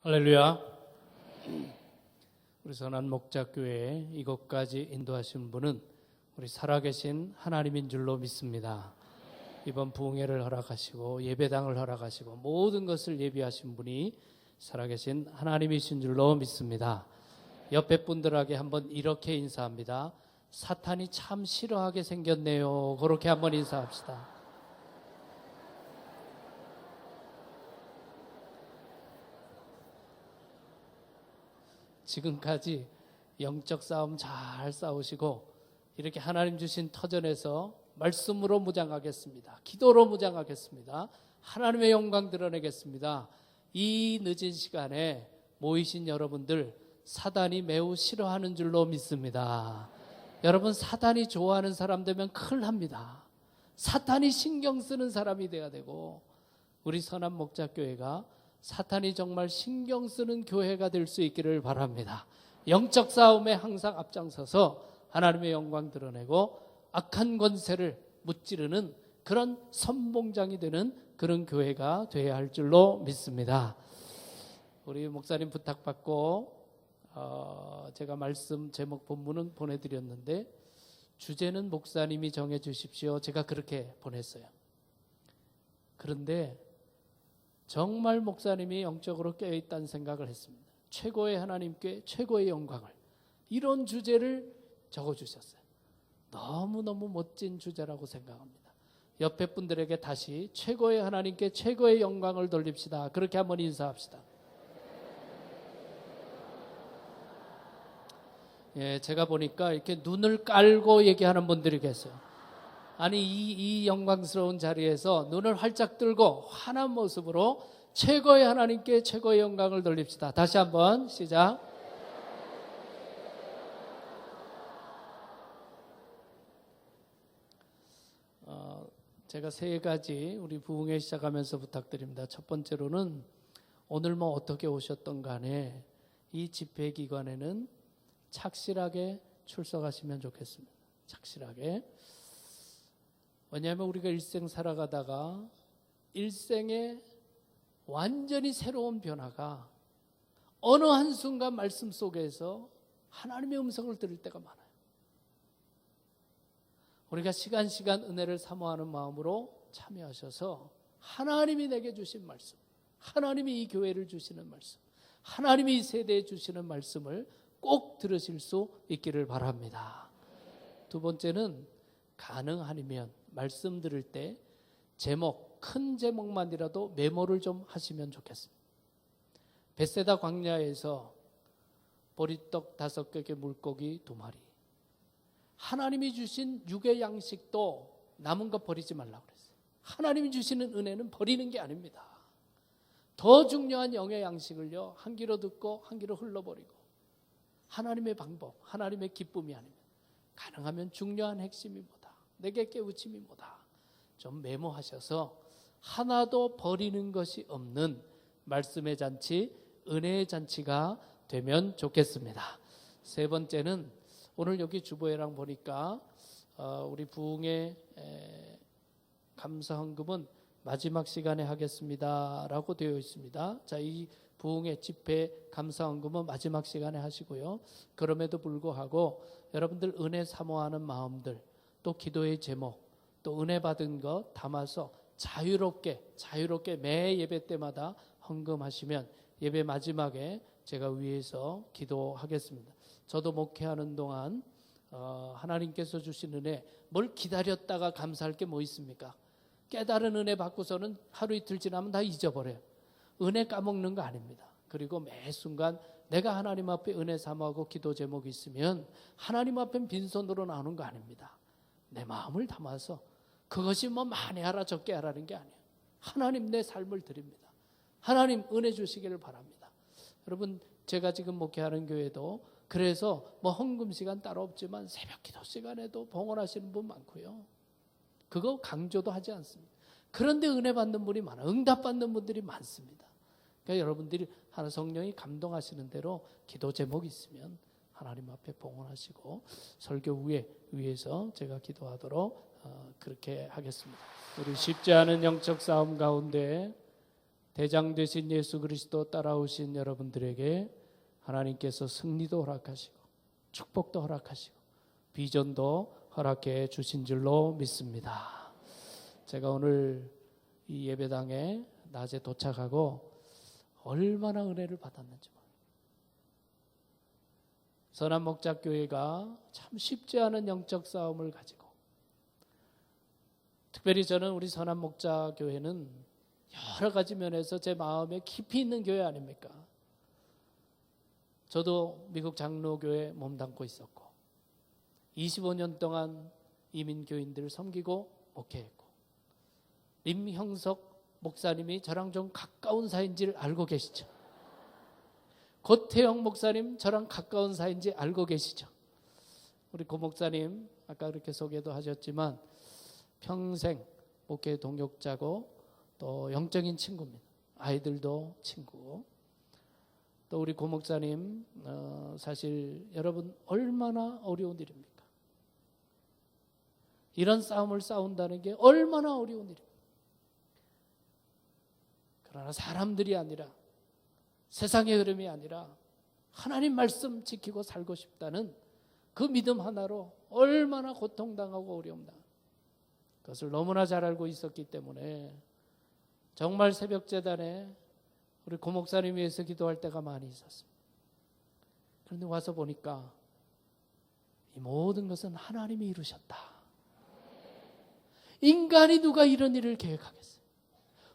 할렐루야. 우리 선한 목자교회 이곳까지 인도하신 분은 우리 살아계신 하나님인 줄로 믿습니다. 이번 부흥회를 허락하시고 예배당을 허락하시고 모든 것을 예비하신 분이 살아계신 하나님이신 줄로 믿습니다. 옆에 분들에게 한번 이렇게 인사합니다. 사탄이 참 싫어하게 생겼네요. 그렇게 한번 인사합시다. 지금까지 영적 싸움 잘 싸우시고 이렇게 하나님 주신 터전에서 말씀으로 무장하겠습니다. 기도로 무장하겠습니다. 하나님의 영광 드러내겠습니다. 이 늦은 시간에 모이신 여러분들 사단이 매우 싫어하는 줄로 믿습니다. 여러분, 사단이 좋아하는 사람 되면 큰일 납니다. 사탄이 신경 쓰는 사람이 돼야 되고, 우리 선한 목자교회가 사탄이 정말 신경 쓰는 교회가 될 수 있기를 바랍니다. 영적 싸움에 항상 앞장서서 하나님의 영광 드러내고 악한 권세를 무찌르는 그런 선봉장이 되는 그런 교회가 되어야 할 줄로 믿습니다. 우리 목사님 부탁받고 제가 말씀 제목 본문은 보내드렸는데 주제는 목사님이 정해주십시오. 제가 그렇게 보냈어요. 그런데 정말 목사님이 영적으로 깨어있다는 생각을 했습니다. 최고의 하나님께 최고의 영광을, 이런 주제를 적어주셨어요. 너무너무 멋진 주제라고 생각합니다. 옆에 분들에게 다시 최고의 하나님께 최고의 영광을 돌립시다. 그렇게 한번 인사합시다. 예, 제가 보니까 이렇게 눈을 깔고 얘기하는 분들이 계세요. 아니, 이 영광스러운 자리에서 눈을 활짝 뜨고 환한 모습으로 최고의 하나님께 최고의 영광을 돌립시다. 다시 한번 시작. 제가 세 가지 우리 부흥회 시작하면서 부탁드립니다. 첫 번째로는 오늘 뭐 어떻게 오셨던 간에 이 집회 기간에는 착실하게 출석하시면 좋겠습니다. 착실하게. 왜냐하면 우리가 일생 살아가다가 일생에 완전히 새로운 변화가 어느 한순간 말씀 속에서 하나님의 음성을 들을 때가 많아요. 우리가 시간 은혜를 사모하는 마음으로 참여하셔서 하나님이 내게 주신 말씀, 하나님이 이 교회를 주시는 말씀, 하나님이 이 세대에 주시는 말씀을 꼭 들으실 수 있기를 바랍니다. 두 번째는 가능하면 말씀 들을 때 제목, 큰 제목만이라도 메모를 좀 하시면 좋겠습니다. 벳세다 광야에서 보리떡 5개의 물고기 2마리, 하나님이 주신 육의 양식도 남은 거 버리지 말라고 그랬어요. 하나님이 주시는 은혜는 버리는 게 아닙니다. 더 중요한 영의 양식을요, 한 귀로 듣고 한 귀로 흘러버리고, 하나님의 방법, 하나님의 기쁨이 아닙니다. 가능하면 중요한 핵심이 뭐다, 내게 깨우침이 뭐다 좀 메모하셔서 하나도 버리는 것이 없는 말씀의 잔치, 은혜의 잔치가 되면 좋겠습니다. 세 번째는 오늘 여기 주보회랑 보니까 우리 부흥의 감사헌금은 마지막 시간에 하겠습니다 라고 되어 있습니다. 자, 이 부흥의 집회 감사헌금은 마지막 시간에 하시고요. 그럼에도 불구하고 여러분들 은혜 사모하는 마음들, 또 기도의 제목, 또 은혜 받은 것 담아서 자유롭게 매 예배 때마다 헌금하시면 예배 마지막에 제가 위에서 기도하겠습니다. 저도 목회하는 동안 하나님께서 주신 은혜, 뭘 기다렸다가 감사할 게 뭐 있습니까? 깨달은 은혜 받고서는 하루 이틀 지나면 다 잊어버려요. 은혜 까먹는 거 아닙니다. 그리고 매 순간 내가 하나님 앞에 은혜 사모하고 기도 제목이 있으면 하나님 앞엔 빈손으로 나오는 거 아닙니다. 내 마음을 담아서, 그것이 뭐 많이 하라 적게 하라는 게 아니에요. 하나님, 내 삶을 드립니다. 하나님 은혜 주시기를 바랍니다. 여러분, 제가 지금 목회하는 교회도 그래서 뭐 헌금 시간 따로 없지만 새벽 기도 시간에도 봉헌하시는 분 많고요. 그거 강조도 하지 않습니다. 그런데 은혜 받는 분이 많아요. 응답 받는 분들이 많습니다. 그러니까 여러분들이 하나 성령이 감동하시는 대로 기도 제목이 있으면 하나님 앞에 봉헌하시고 설교 후에 위에서 제가 기도하도록 그렇게 하겠습니다. 우리 쉽지 않은 영적 싸움 가운데 대장 되신 예수 그리스도 따라오신 여러분들에게 하나님께서 승리도 허락하시고 축복도 허락하시고 비전도 허락해 주신 줄로 믿습니다. 제가 오늘 이 예배당에 낮에 도착하고 얼마나 은혜를 받았는지 몰라요. 선한목자교회가 참 쉽지 않은 영적 싸움을 가지고, 특별히 저는 우리 선한목자교회는 여러 가지 면에서 제 마음에 깊이 있는 교회 아닙니까? 저도 미국 장로교회 몸담고 있었고 25년 동안 이민교인들을 섬기고 목회했고, 임형석 목사님이 저랑 좀 가까운 사이인지를 알고 계시죠? 고태영 목사님 저랑 가까운 사이인지 알고 계시죠? 우리 고 목사님 아까 그렇게 소개도 하셨지만 평생 목회 동역자고 또 영적인 친구입니다. 아이들도 친구고. 또 우리 고 목사님 사실 여러분 얼마나 어려운 일입니까? 이런 싸움을 싸운다는 게 얼마나 어려운 일입니까? 그러나 사람들이 아니라 세상의 흐름이 아니라 하나님 말씀 지키고 살고 싶다는 그 믿음 하나로 얼마나 고통당하고 어려움당, 그것을 너무나 잘 알고 있었기 때문에 정말 새벽재단에 우리 고 목사님 위해서 기도할 때가 많이 있었습니다. 그런데 와서 보니까 이 모든 것은 하나님이 이루셨다. 인간이 누가 이런 일을 계획하겠어요?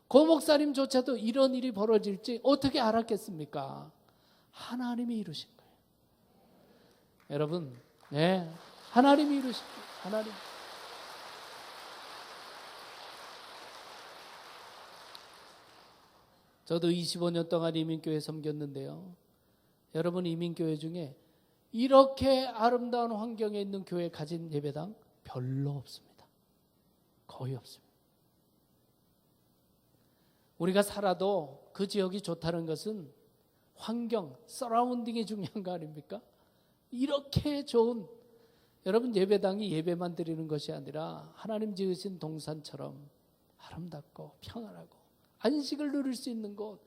고 목사님조차도 이런 일이 벌어질지 어떻게 알았겠습니까? 하나님이 이루신 거예요. 여러분, 네, 하나님이 이루신 거예요. 하나님. 저도 25년 동안 이민교회 섬겼는데요. 여러분, 이민교회 중에 이렇게 아름다운 환경에 있는 교회 가진 예배당 별로 없습니다. 거의 없습니다. 우리가 살아도 그 지역이 좋다는 것은 환경, 서라운딩이 중요한 거 아닙니까? 이렇게 좋은, 여러분 예배당이 예배만 드리는 것이 아니라 하나님 지으신 동산처럼 아름답고 평안하고 안식을 누릴 수 있는 곳,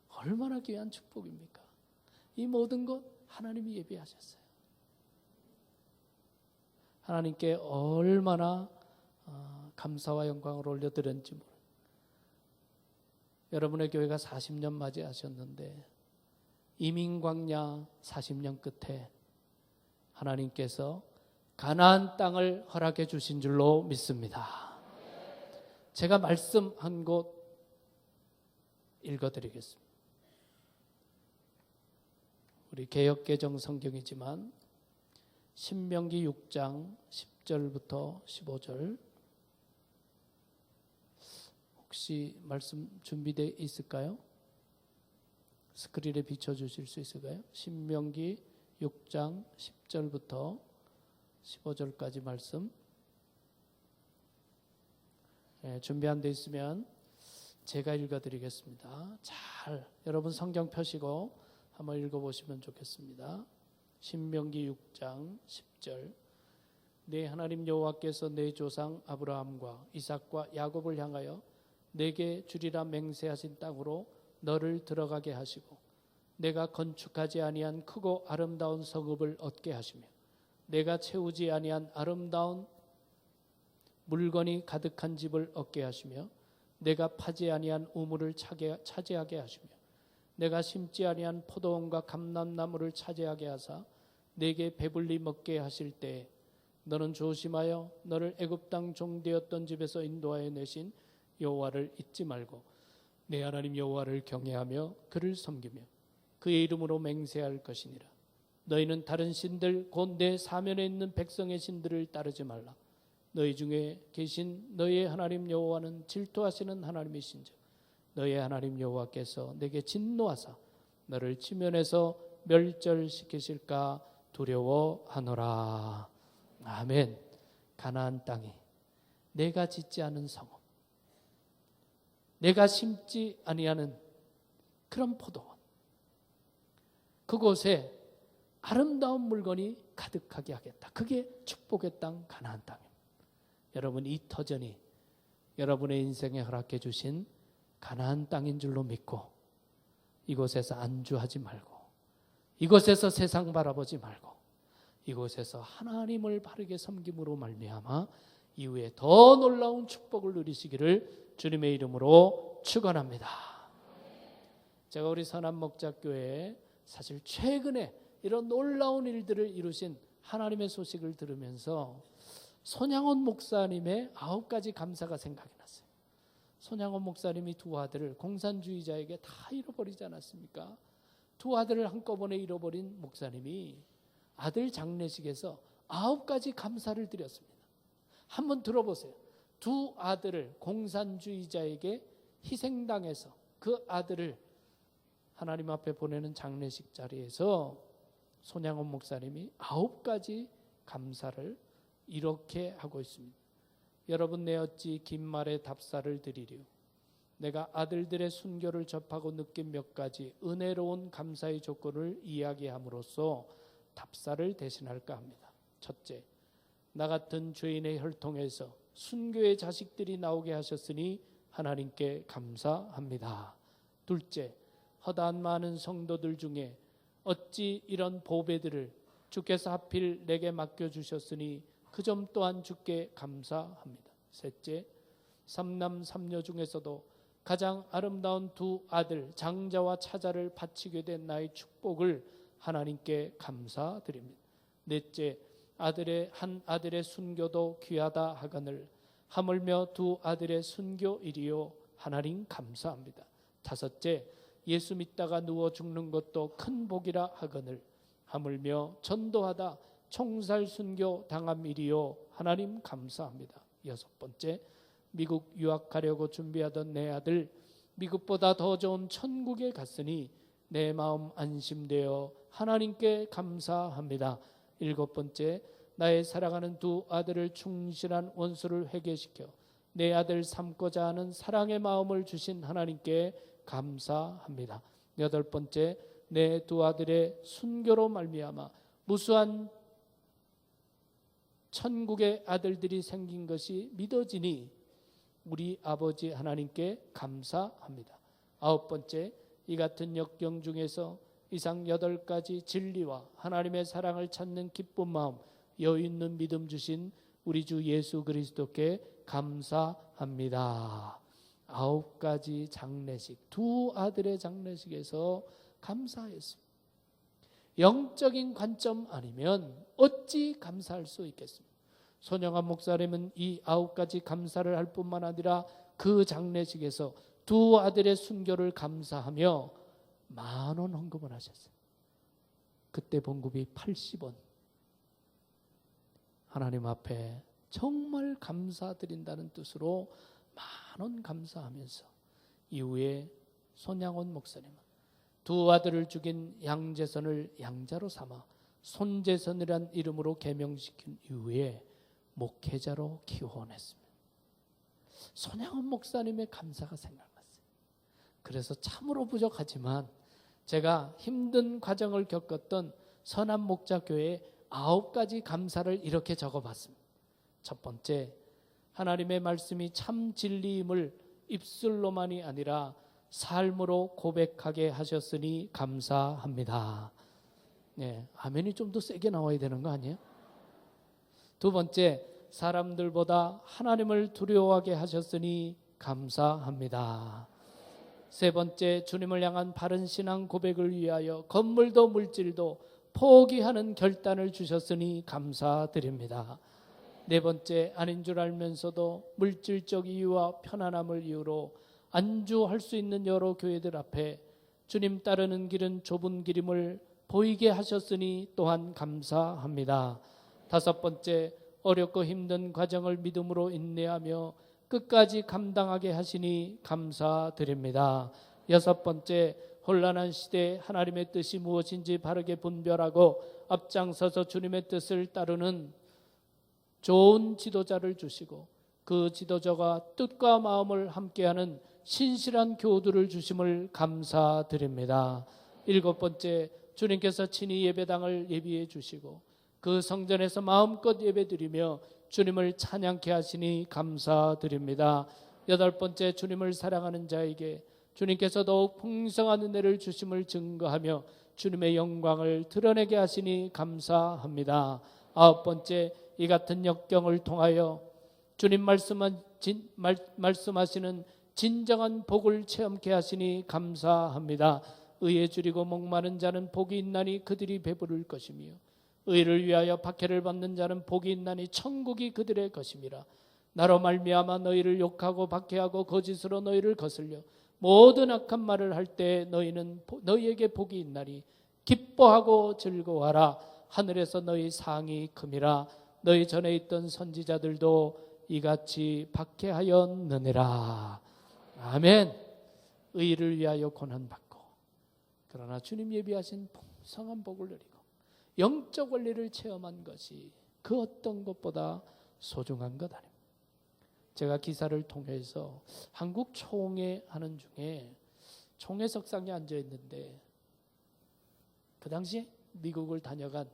얼마나 귀한 축복입니까? 이 모든 것 하나님이 예비하셨어요. 하나님께 얼마나 감사와 영광을 올려드렸는지 모릅니다. 여러분의 교회가 40년 맞이하셨는데 이민광야 40년 끝에 하나님께서 가나안 땅을 허락해 주신 줄로 믿습니다. 제가 말씀한 곳 읽어드리겠습니다. 우리 개역개정 성경이지만 신명기 6장 10절부터 15절, 혹시 말씀 준비되어 있을까요? 스크린에 비춰주실 수 있을까요? 신명기 6장 10절부터 15절까지 말씀. 네, 준비 안 돼 있으면 제가 읽어드리겠습니다. 잘 여러분 성경 펴시고 한번 읽어보시면 좋겠습니다. 신명기 6장 10절. 내 하나님 여호와께서 내 조상 아브라함과 이삭과 야곱을 향하여 내게 주리라 맹세하신 땅으로 너를 들어가게 하시고 내가 건축하지 아니한 크고 아름다운 성읍을 얻게 하시며 내가 채우지 아니한 아름다운 물건이 가득한 집을 얻게 하시며 내가 파지 아니한 우물을 차지하게 하시며 내가 심지 아니한 포도원과 감람나무를 차지하게 하사 내게 배불리 먹게 하실 때에 너는 조심하여 너를 애굽 땅 종되었던 집에서 인도하여 내신 여호와를 잊지 말고 내 하나님 여호와를 경외하며 그를 섬기며 그의 이름으로 맹세할 것이니라. 너희는 다른 신들 곧 내 사면에 있는 백성의 신들을 따르지 말라. 너희 중에 계신 너희의 하나님 여호와는 질투하시는 하나님이신즉 너희의 하나님 여호와께서 내게 진노하사 너를 지면에서 멸절시키실까 두려워하노라. 아멘. 가나안 땅이 내가 짓지 않은 성읍, 내가 심지 아니하는 그런 포도원, 그곳에 아름다운 물건이 가득하게 하겠다. 그게 축복의 땅 가나안 땅입니다. 여러분, 이 터전이 여러분의 인생에 허락해 주신 가나안 땅인 줄로 믿고 이곳에서 안주하지 말고 이곳에서 세상 바라보지 말고 이곳에서 하나님을 바르게 섬김으로 말미암아 이후에 더 놀라운 축복을 누리시기를 주님의 이름으로 축원합니다. 제가 우리 선한목자교회에 사실 최근에 이런 놀라운 일들을 이루신 하나님의 소식을 들으면서 손양원 목사님의 9가지 감사가 생각이 났어요. 손양원 목사님이 두 아들을 공산주의자에게 다 잃어버리지 않았습니까? 두 아들을 한꺼번에 잃어버린 목사님이 아들 장례식에서 9가지 감사를 드렸습니다. 한번 들어보세요. 두 아들을 공산주의자에게 희생당해서 그 아들을 하나님 앞에 보내는 장례식 자리에서 손양원 목사님이 9가지 감사를 이렇게 하고 있습니다. 여러분, 내 어찌 긴 말에 답사를 드리리요. 내가 아들들의 순교를 접하고 느낀 몇 가지 은혜로운 감사의 조건을 이야기함으로써 답사를 대신할까 합니다. 첫째, 나 같은 죄인의 혈통에서 순교의 자식들이 나오게 하셨으니 하나님께 감사합니다. 둘째, 허다한 많은 성도들 중에 어찌 이런 보배들을 주께서 하필 내게 맡겨주셨으니 그 점 또한 주께 감사합니다. 셋째, 삼남 삼녀 중에서도 가장 아름다운 두 아들 장자와 차자를 바치게 된 나의 축복을 하나님께 감사드립니다. 넷째, 한 아들의 순교도 귀하다 하거늘 하물며 두 아들의 순교일이요 하나님 감사합니다. 다섯째, 예수 믿다가 누워 죽는 것도 큰 복이라 하거늘 하물며 전도하다 총살 순교 당함 일이요 하나님 감사합니다. 여섯 번째, 미국 유학하려고 준비하던 내 아들 미국보다 더 좋은 천국에 갔으니 내 마음 안심되어 하나님께 감사합니다. 일곱 번째, 나의 사랑하는 두 아들을 충실한 원수를 회개시켜 내 아들 삼고자 하는 사랑의 마음을 주신 하나님께 감사합니다. 여덟 번째, 내 두 아들의 순교로 말미암아 무수한 천국의 아들들이 생긴 것이 믿어지니 우리 아버지 하나님께 감사합니다. 아홉 번째, 이 같은 역경 중에서 이상 8가지 진리와 하나님의 사랑을 찾는 기쁜 마음, 여유 있는 믿음 주신 우리 주 예수 그리스도께 감사합니다. 9가지 장례식, 두 아들의 장례식에서 감사했습니다. 영적인 관점 아니면 어찌 감사할 수 있겠습니까? 손영환 목사님은 이 9가지 감사를 할 뿐만 아니라 그 장례식에서 두 아들의 순교를 감사하며 10,000원 헌금을 하셨어요. 그때 봉급이 80원. 하나님 앞에 정말 감사드린다는 뜻으로 10,000원 감사하면서 이후에 손양원 목사님은 두 아들을 죽인 양재선을 양자로 삼아 손재선이란 이름으로 개명시킨 이후에 목회자로 기원했습니다. 손양원 목사님의 감사가 생각났어요. 그래서 참으로 부족하지만 제가 힘든 과정을 겪었던 선한목자교회의 9가지 감사를 이렇게 적어봤습니다. 첫 번째, 하나님의 말씀이 참 진리임을 입술로만이 아니라 삶으로 고백하게 하셨으니 감사합니다. 네, 아멘이 좀 더 세게 나와야 되는 거 아니에요? 두 번째, 사람들보다 하나님을 두려워하게 하셨으니 감사합니다. 세 번째, 주님을 향한 바른 신앙 고백을 위하여 건물도 물질도 포기하는 결단을 주셨으니 감사드립니다. 네 번째, 아닌 줄 알면서도 물질적 이유와 편안함을 이유로 안주할 수 있는 여러 교회들 앞에 주님 따르는 길은 좁은 길임을 보이게 하셨으니 또한 감사합니다. 다섯 번째, 어렵고 힘든 과정을 믿음으로 인내하며 끝까지 감당하게 하시니 감사드립니다. 여섯 번째, 혼란한 시대에 하나님의 뜻이 무엇인지 바르게 분별하고 앞장서서 주님의 뜻을 따르는 좋은 지도자를 주시고 그 지도자가 뜻과 마음을 함께하는 신실한 교우들을 주심을 감사드립니다. 일곱 번째, 주님께서 친히 예배당을 예비해 주시고 그 성전에서 마음껏 예배드리며 주님을 찬양케 하시니 감사드립니다. 여덟 번째, 주님을 사랑하는 자에게 주님께서 더욱 풍성한 은혜를 주심을 증거하며 주님의 영광을 드러내게 하시니 감사합니다. 아홉 번째, 이 같은 역경을 통하여 주님 말씀하시는 진정한 복을 체험케 하시니 감사합니다. 의에 줄이고 목마른 자는 복이 있나니 그들이 배부를 것이며 의를 위하여 박해를 받는 자는 복이 있나니 천국이 그들의 것임이라. 나로 말미암아 너희를 욕하고 박해하고 거짓으로 너희를 거슬려 모든 악한 말을 할 때 너희에게 복이 있나니 기뻐하고 즐거워하라. 하늘에서 너희 상이 큼이라. 너희 전에 있던 선지자들도 이같이 박해하였느니라. 아멘. 의를 위하여 고난받고 그러나 주님 예비하신 풍성한 복을 누리고 영적 원리를 체험한 것이 그 어떤 것보다 소중한 것 아닙니다. 제가 기사를 통해서 한국 총회 하는 중에 총회석상에 앉아 있는데 그 당시에 미국을 다녀간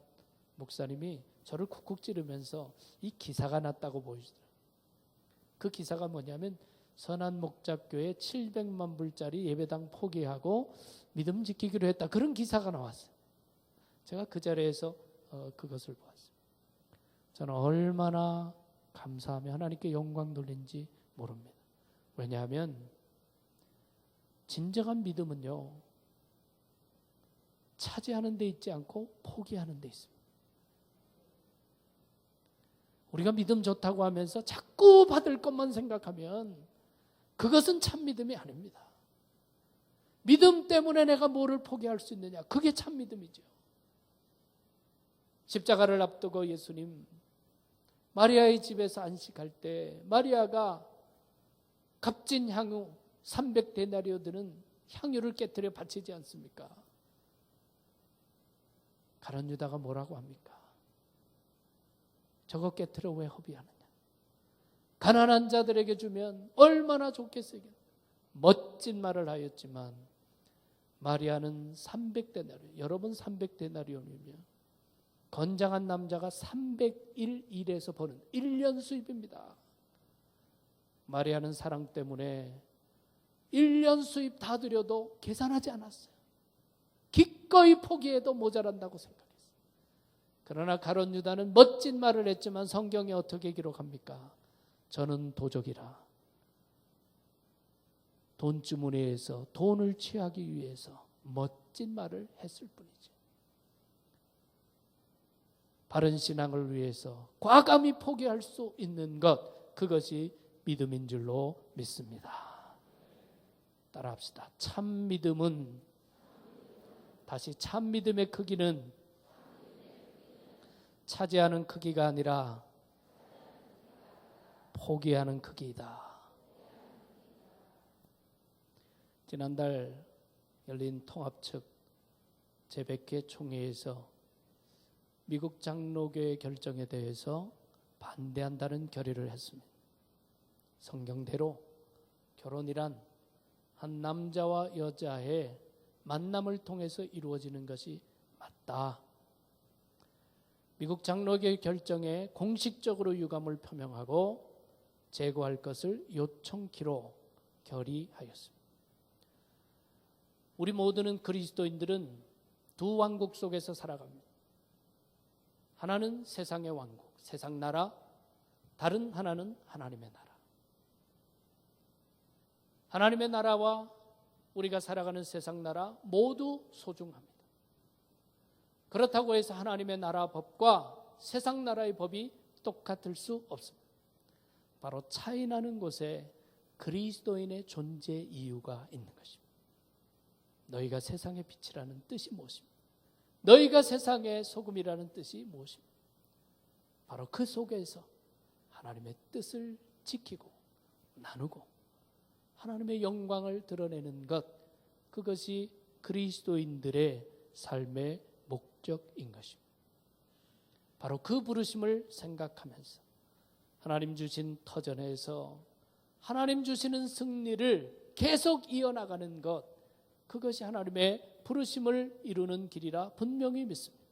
목사님이 저를 쿡쿡 찌르면서 이 기사가 났다고 보여주더라고요. 그 기사가 뭐냐면 선한목자교회 700만 불짜리 예배당 포기하고 믿음 지키기로 했다. 그런 기사가 나왔어요. 제가 그 자리에서 그것을 보았어요. 저는 얼마나 감사하며 하나님께 영광 돌린지 모릅니다. 왜냐하면 진정한 믿음은요, 차지하는 데 있지 않고 포기하는 데 있습니다. 우리가 믿음 좋다고 하면서 자꾸 받을 것만 생각하면 그것은 참 믿음이 아닙니다. 믿음 때문에 내가 뭐를 포기할 수 있느냐, 그게 참 믿음이죠. 십자가를 앞두고 예수님 마리아의 집에서 안식할 때 마리아가 값진 향유 300데나리오 드는 향유를 깨뜨려 바치지 않습니까? 가룟 유다가 뭐라고 합니까? 저거 깨뜨려 왜 허비하느냐? 가난한 자들에게 주면 얼마나 좋겠어요. 멋진 말을 하였지만 마리아는 300데나리오, 여러분 300데나리온이면 건장한 남자가 301일에서 버는 1년 수입입니다. 마리아는 사랑 때문에 1년 수입 다 드려도 계산하지 않았어요. 기꺼이 포기해도 모자란다고 생각했어요. 그러나 가룟 유다는 멋진 말을 했지만 성경에 어떻게 기록합니까? 저는 도적이라. 돈주머니에서 돈을 취하기 위해서 멋진 말을 했을 뿐이죠. 바른 신앙을 위해서 과감히 포기할 수 있는 것, 그것이 믿음인 줄로 믿습니다. 따라합시다. 참 믿음은, 다시 참 믿음의 크기는 차지하는 크기가 아니라 포기하는 크기이다. 지난달 열린 통합측 제100회 총회에서 미국 장로교의 결정에 대해서 반대한다는 결의를 했습니다. 성경대로 결혼이란 한 남자와 여자의 만남을 통해서 이루어지는 것이 맞다. 미국 장로교의 결정에 공식적으로 유감을 표명하고 제거할 것을 요청키로 결의하였습니다. 우리 모두는 그리스도인들은 두 왕국 속에서 살아갑니다. 하나는 세상의 왕국, 세상 나라, 다른 하나는 하나님의 나라. 하나님의 나라와 우리가 살아가는 세상 나라 모두 소중합니다. 그렇다고 해서 하나님의 나라 법과 세상 나라의 법이 똑같을 수 없습니다. 바로 차이 나는 곳에 그리스도인의 존재 이유가 있는 것입니다. 너희가 세상의 빛이라는 뜻이 무엇입니까? 너희가 세상의 소금이라는 뜻이 무엇입니까? 바로 그 속에서 하나님의 뜻을 지키고 나누고 하나님의 영광을 드러내는 것, 그것이 그리스도인들의 삶의 목적인 것입니다. 바로 그 부르심을 생각하면서 하나님 주신 터전에서 하나님 주시는 승리를 계속 이어나가는 것, 그것이 하나님의 부르심을 이루는 길이라 분명히 믿습니다.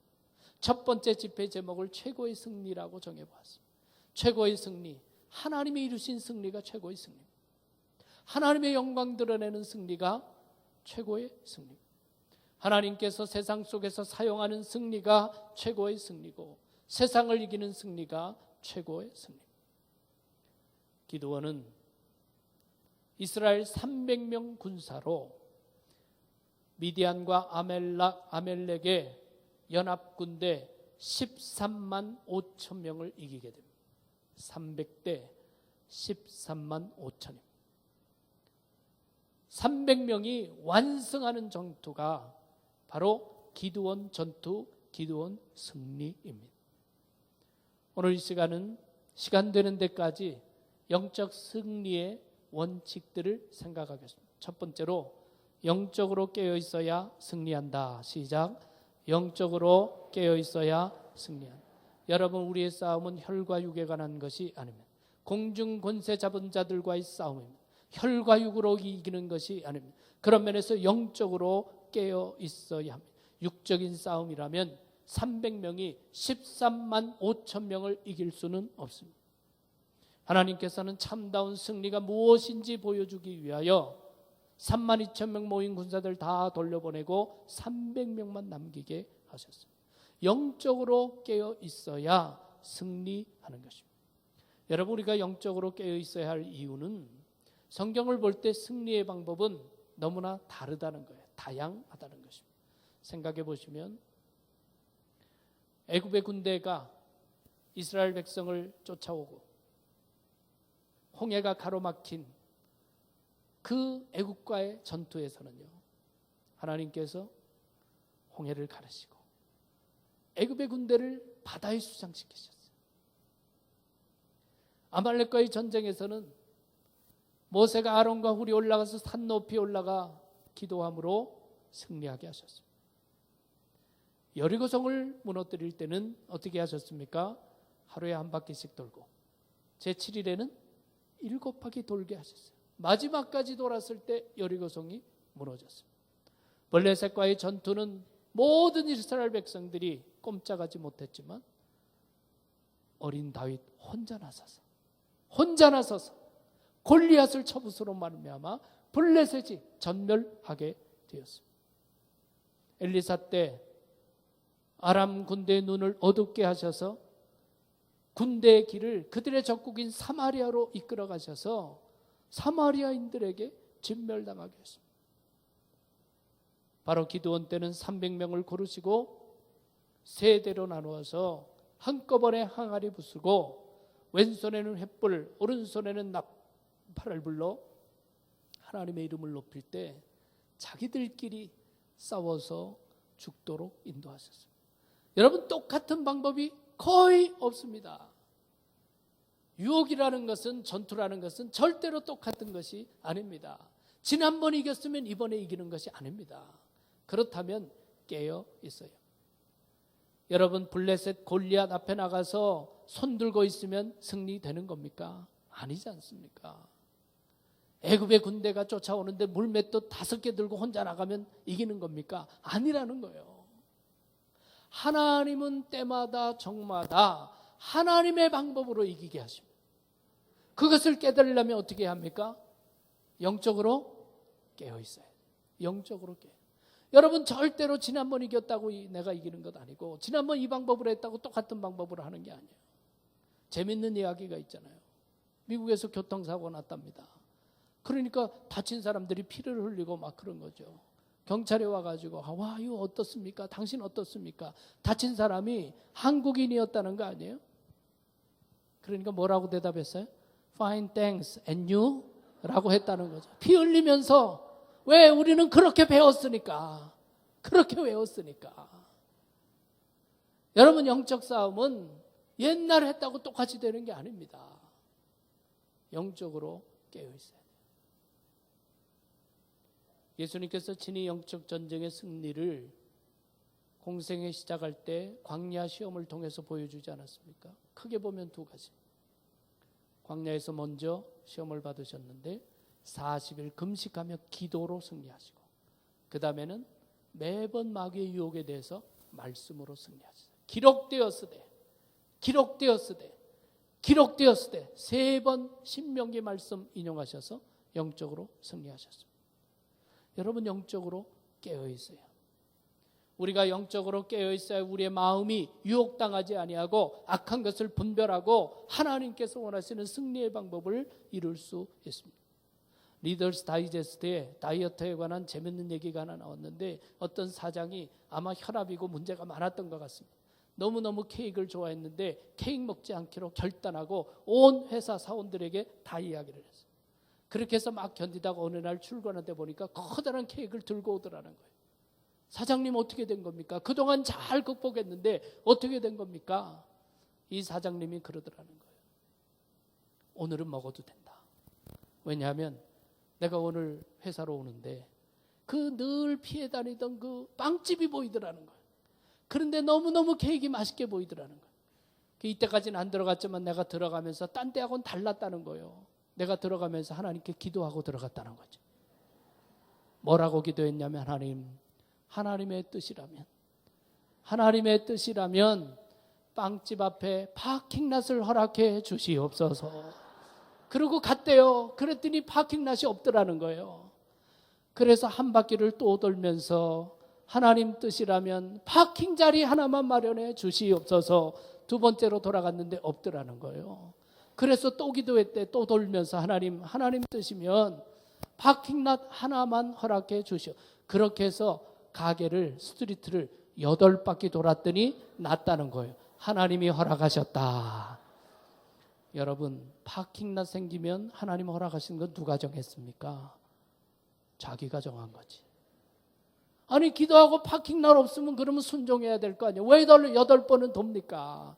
첫 번째 집회 제목을 최고의 승리라고 정해보았습니다. 최고의 승리, 하나님이 이루신 승리가 최고의 승리입니다. 하나님의 영광 드러내는 승리가 최고의 승리. 하나님께서 세상 속에서 사용하는 승리가 최고의 승리고 세상을 이기는 승리가 최고의 승리. 기드온은 이스라엘 300명 군사로 미디안과 아멜렉의 연합군대 13만 5천 명을 이기게 됩니다. 300대 13만 5천입니다. 300명이 완승하는 전투가 바로 기드온 전투, 기드온 승리입니다. 오늘 이 시간은 시간 되는 데까지 영적 승리의 원칙들을 생각하겠습니다. 첫 번째로 영적으로 깨어 있어야 승리한다. 시작. 영적으로 깨어 있어야 승리한다. 여러분, 우리의 싸움은 혈과 육에 관한 것이 아닙니다. 공중 권세 잡은 자들과의 싸움입니다. 혈과 육으로 이기는 것이 아닙니다. 그런 면에서 영적으로 깨어 있어야 합니다. 육적인 싸움이라면 300명이 13만 5천 명을 이길 수는 없습니다. 하나님께서는 참다운 승리가 무엇인지 보여주기 위하여 3만 2천 명 모인 군사들 다 돌려보내고 300명만 남기게 하셨습니다. 영적으로 깨어 있어야 승리하는 것입니다. 여러분, 우리가 영적으로 깨어 있어야 할 이유는 성경을 볼 때 승리의 방법은 너무나 다르다는 거예요. 다양하다는 것입니다. 생각해 보시면 애굽의 군대가 이스라엘 백성을 쫓아오고 홍해가 가로막힌 그 애굽과의 전투에서는요, 하나님께서 홍해를 가르시고 애굽의 군대를 바다에 수장시키셨어요. 아말렉과의 전쟁에서는 모세가 아론과 훌이 올라가서 산 높이 올라가 기도함으로 승리하게 하셨습니다. 여리고성을 무너뜨릴 때는 어떻게 하셨습니까? 하루에 한 바퀴씩 돌고 제7일에는 7바퀴 돌게 하셨어요. 마지막까지 돌았을 때 여리고성이 무너졌습니다. 블레셋과의 전투는 모든 이스라엘 백성들이 꼼짝하지 못했지만 어린 다윗 혼자 나서서 골리앗을 쳐부수로 말미암아 블레셋이 전멸하게 되었습니다. 엘리사 때 아람 군대의 눈을 어둡게 하셔서 군대의 길을 그들의 적국인 사마리아로 이끌어 가셔서 사마리아인들에게 진멸당하게 했습니다. 바로 기드온 때는 300명을 고르시고 세 대로 나누어서 한꺼번에 항아리 부수고 왼손에는 횃불, 오른손에는 나팔을 불러 하나님의 이름을 높일 때 자기들끼리 싸워서 죽도록 인도하셨습니다. 여러분, 똑같은 방법이 거의 없습니다. 유혹이라는 것은, 전투라는 것은 절대로 똑같은 것이 아닙니다. 지난번 이겼으면 이번에 이기는 것이 아닙니다. 그렇다면 깨어 있어요. 여러분, 블레셋 골리앗 앞에 나가서 손 들고 있으면 승리되는 겁니까? 아니지 않습니까? 애굽의 군대가 쫓아오는데 물맷도 5개 들고 혼자 나가면 이기는 겁니까? 아니라는 거예요. 하나님은 때마다 정마다 하나님의 방법으로 이기게 하십니다. 그것을 깨달으려면 어떻게 합니까? 영적으로 깨어 있어야 돼요. 영적으로 깨어. 여러분, 절대로 지난번 이겼다고 내가 이기는 것 아니고 지난번 이 방법으로 했다고 똑같은 방법으로 하는 게 아니에요. 재밌는 이야기가 있잖아요. 미국에서 교통사고가 났답니다. 그러니까 다친 사람들이 피를 흘리고 막 그런 거죠. 경찰에 와가지고 와, 이거 어떻습니까? 당신 어떻습니까? 다친 사람이 한국인이었다는 거 아니에요? 그러니까 뭐라고 대답했어요? Fine, thanks. And you? 라고 했다는 거죠. 피 흘리면서, 왜? 우리는 그렇게 배웠으니까. 그렇게 외웠으니까. 여러분, 영적 싸움은 옛날에 했다고 똑같이 되는 게 아닙니다. 영적으로 깨어 있어야 돼요. 예수님께서 친히 영적 전쟁의 승리를 공생에 시작할 때 광야 시험을 통해서 보여주지 않았습니까? 크게 보면 2가지. 광야에서 먼저 시험을 받으셨는데 40일 금식하며 기도로 승리하시고, 그 다음에는 매번 마귀의 유혹에 대해서 말씀으로 승리하셨어요. 기록되었으되 3번 신명기 말씀 인용하셔서 영적으로 승리하셨습니다. 여러분 영적으로 깨어 있어요. 우리가 영적으로 깨어 있어야 우리의 마음이 유혹당하지 아니하고 악한 것을 분별하고 하나님께서 원하시는 승리의 방법을 이룰 수 있습니다. 리더스 다이제스트에 다이어트에 관한 재밌는 얘기가 하나 나왔는데 어떤 사장이 아마 혈압이고 문제가 많았던 것 같습니다. 너무너무 케이크를 좋아했는데 케이크 먹지 않기로 결단하고 온 회사 사원들에게 다 이야기를 했어요. 그렇게 해서 막 견디다가 어느 날 출근하다 보니까 커다란 케이크를 들고 오더라는 거예요. 사장님 어떻게 된 겁니까? 그동안 잘 극복했는데 어떻게 된 겁니까? 이 사장님이 그러더라는 거예요. 오늘은 먹어도 된다. 왜냐하면 내가 오늘 회사로 오는데 그 늘 피해 다니던 그 빵집이 보이더라는 거예요. 그런데 너무너무 케이크 맛있게 보이더라는 거예요. 이때까지는 안 들어갔지만 내가 들어가면서 딴 데하고는 달랐다는 거예요. 내가 들어가면서 하나님께 기도하고 들어갔다는 거죠. 뭐라고 기도했냐면 하나님의 뜻이라면 빵집 앞에 파킹랏을 허락해 주시옵소서. 그러고 갔대요. 그랬더니 파킹랏이 없더라는 거예요. 그래서 한 바퀴를 또 돌면서 하나님 뜻이라면 파킹 자리 하나만 마련해 주시옵소서. 두 번째로 돌아갔는데 없더라는 거예요. 그래서 또 기도했대. 또 돌면서 하나님 뜻이면 파킹랏 하나만 허락해 주시오. 그렇게 해서 가게를 스트리트를 8바퀴 돌았더니 났다는 거예요. 하나님이 허락하셨다. 여러분 파킹랏 생기면 하나님 허락하신 건 누가 정했습니까? 자기가 정한 거지. 아니 기도하고 파킹랏 없으면 그러면 순종해야 될 거 아니에요. 왜 8번은 돕니까?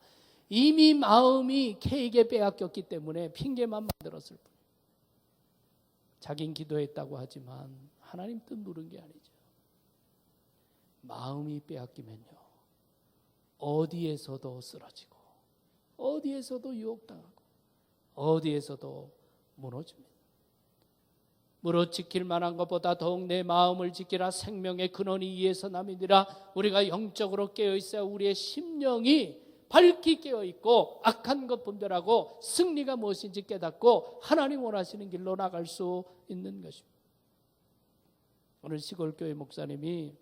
이미 마음이 케이크에 빼앗겼기 때문에 핑계만 만들었을 뿐. 자긴 기도했다고 하지만 하나님 뜻 물은 게 아니죠. 마음이 빼앗기면요 어디에서도 쓰러지고 어디에서도 유혹당하고 어디에서도 무너집니다. 무릇 지킬 만한 것보다 더욱 내 마음을 지키라. 생명의 근원이 이에서 남이니라. 우리가 영적으로 깨어있어야 우리의 심령이 밝히 깨어있고 악한 것 분별하고 승리가 무엇인지 깨닫고 하나님 원하시는 길로 나갈 수 있는 것입니다. 오늘 시골교회 목사님이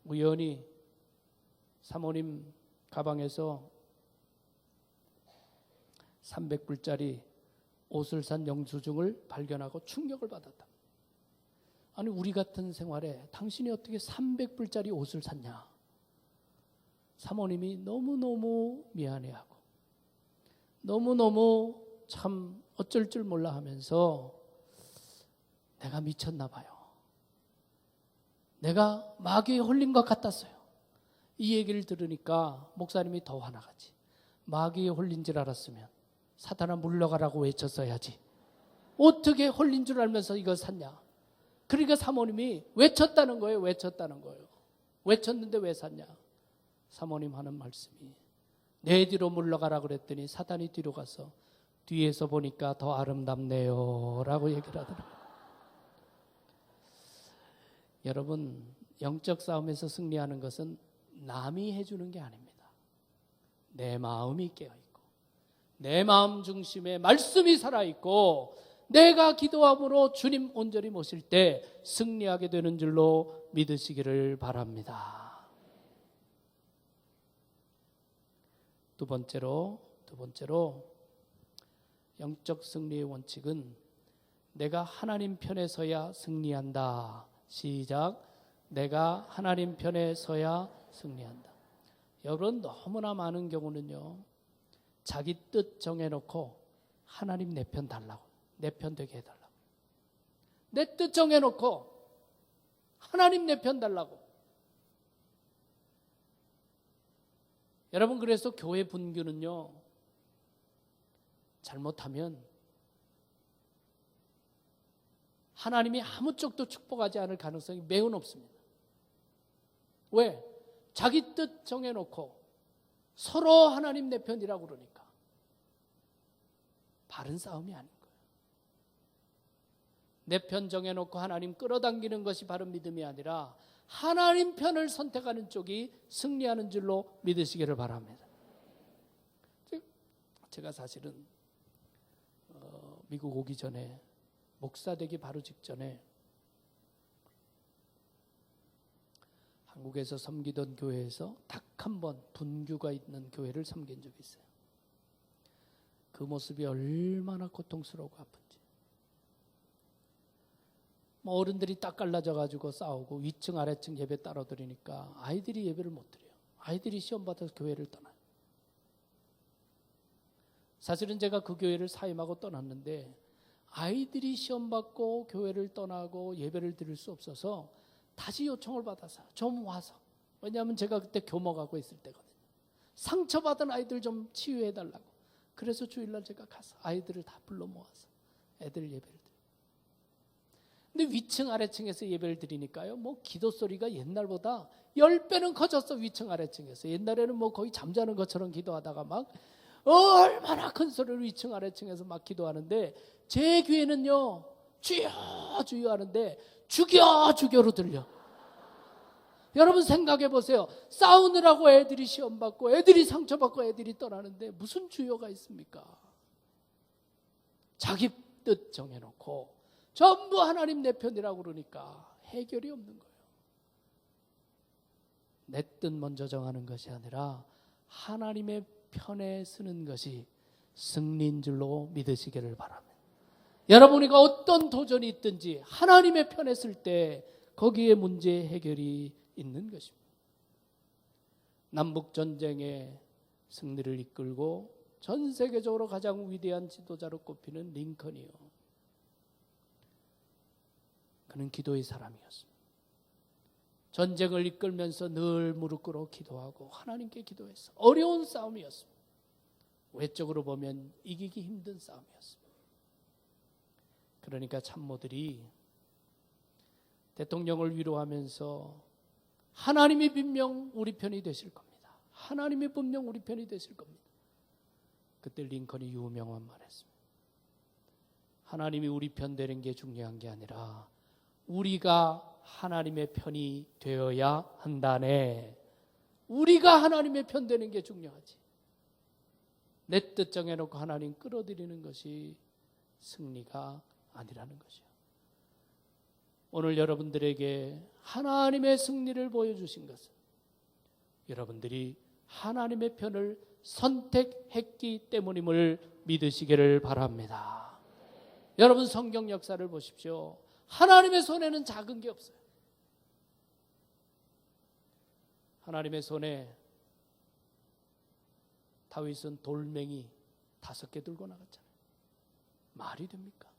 우연히 사모님 가방에서 300불짜리 옷을 산 영수증을 발견하고 충격을 받았다. 아니 우리 같은 생활에 당신이 어떻게 300불짜리 옷을 샀냐. 사모님이 너무너무 미안해하고 너무너무 참 어쩔 줄 몰라 하면서 내가 미쳤나 봐요. 내가 마귀에 홀린 것 같았어요. 이 얘기를 들으니까 목사님이 더 화나가지. 마귀에 홀린 줄 알았으면 사탄아 물러가라고 외쳤어야지. 어떻게 홀린 줄 알면서 이걸 샀냐. 그러니까 사모님이 외쳤다는 거예요. 외쳤는데 왜 샀냐. 사모님 하는 말씀이 내 뒤로 물러가라 그랬더니 사탄이 뒤로 가서 뒤에서 보니까 더 아름답네요 라고 얘기를 하더라고요. 여러분 영적 싸움에서 승리하는 것은 남이 해주는 게 아닙니다. 내 마음이 깨어있고 내 마음 중심에 말씀이 살아있고 내가 기도함으로 주님 온전히 모실 때 승리하게 되는 줄로 믿으시기를 바랍니다. 두 번째로 영적 승리의 원칙은 내가 하나님 편에 서야 승리한다. 시작. 내가 하나님 편에 서야 승리한다. 여러분 너무나 많은 경우는요 자기 뜻 정해놓고 하나님 내 편 달라고, 내 편 되게 해달라고, 내 뜻 정해놓고 하나님 내 편 달라고. 여러분 그래서 교회 분규는요 잘못하면 하나님이 아무 쪽도 축복하지 않을 가능성이 매우 높습니다. 왜? 자기 뜻 정해놓고 서로 하나님 내 편이라고 그러니까 바른 싸움이 아닌 거예요. 내 편 정해놓고 하나님 끌어당기는 것이 바른 믿음이 아니라 하나님 편을 선택하는 쪽이 승리하는 줄로 믿으시기를 바랍니다. 제가 사실은 미국 오기 전에 목사 되기 바로 직전에 한국에서 섬기던 교회에서 딱 한 번 분규가 있는 교회를 섬긴 적이 있어요. 그 모습이 얼마나 고통스러우고 아픈지. 뭐 어른들이 딱 갈라져가지고 싸우고 위층 아래층 예배 따로 드리니까 아이들이 예배를 못 드려요. 아이들이 시험 받아서 교회를 떠나요. 사실은 제가 그 교회를 사임하고 떠났는데 아이들이 시험 받고 교회를 떠나고 예배를 드릴 수 없어서 다시 요청을 받아서 좀 와서, 왜냐하면 제가 그때 교목하고 있을 때거든요. 상처받은 아이들 좀 치유해달라고. 그래서 주일날 제가 가서 아이들을 다 불러 모아서 애들 예배를 드려요. 근데 위층 아래층에서 예배를 드리니까요, 뭐 기도 소리가 옛날보다 10배는 커졌어. 위층 아래층에서. 옛날에는 뭐 거의 잠자는 것처럼 기도하다가 막 얼마나 큰 소리로 위층 아래층에서 막 기도하는데, 제 귀에는요 주여 주여 하는데 죽여 죽여로 들려. 여러분 생각해 보세요. 싸우느라고 애들이 시험 받고 애들이 상처받고 애들이 떠나는데 무슨 주여가 있습니까? 자기 뜻 정해놓고 전부 하나님 내 편이라고 그러니까 해결이 없는 거예요. 내 뜻 먼저 정하는 것이 아니라 하나님의 편에 서는 것이 승리인 줄로 믿으시기를 바랍니다. 여러분이가 어떤 도전이 있든지 하나님의 편에 설 때 거기에 문제 해결이 있는 것입니다. 남북전쟁의 승리를 이끌고 전 세계적으로 가장 위대한 지도자로 꼽히는 링컨이요, 그는 기도의 사람이었습니다. 전쟁을 이끌면서 늘 무릎 꿇어 기도하고 하나님께 기도했어. 어려운 싸움이었습니다. 외적으로 보면 이기기 힘든 싸움이었습니다. 그러니까 참모들이 대통령을 위로하면서 하나님이 분명 우리 편이 되실 겁니다. 하나님이 분명 우리 편이 되실 겁니다. 그때 링컨이 유명한 말 했습니다. 하나님이 우리 편 되는 게 중요한 게 아니라 우리가 하나님의 편이 되어야 한다네. 우리가 하나님의 편 되는 게 중요하지. 내 뜻 정해놓고 하나님 끌어들이는 것이 승리가 아니라는 것이요. 오늘 여러분들에게 하나님의 승리를 보여주신 것은 여러분들이 하나님의 편을 선택했기 때문임을 믿으시기를 바랍니다. 여러분 성경 역사를 보십시오. 하나님의 손에는 작은 게 없어요. 하나님의 손에 다윗은 돌멩이 5개 들고 나갔잖아요. 말이 됩니까?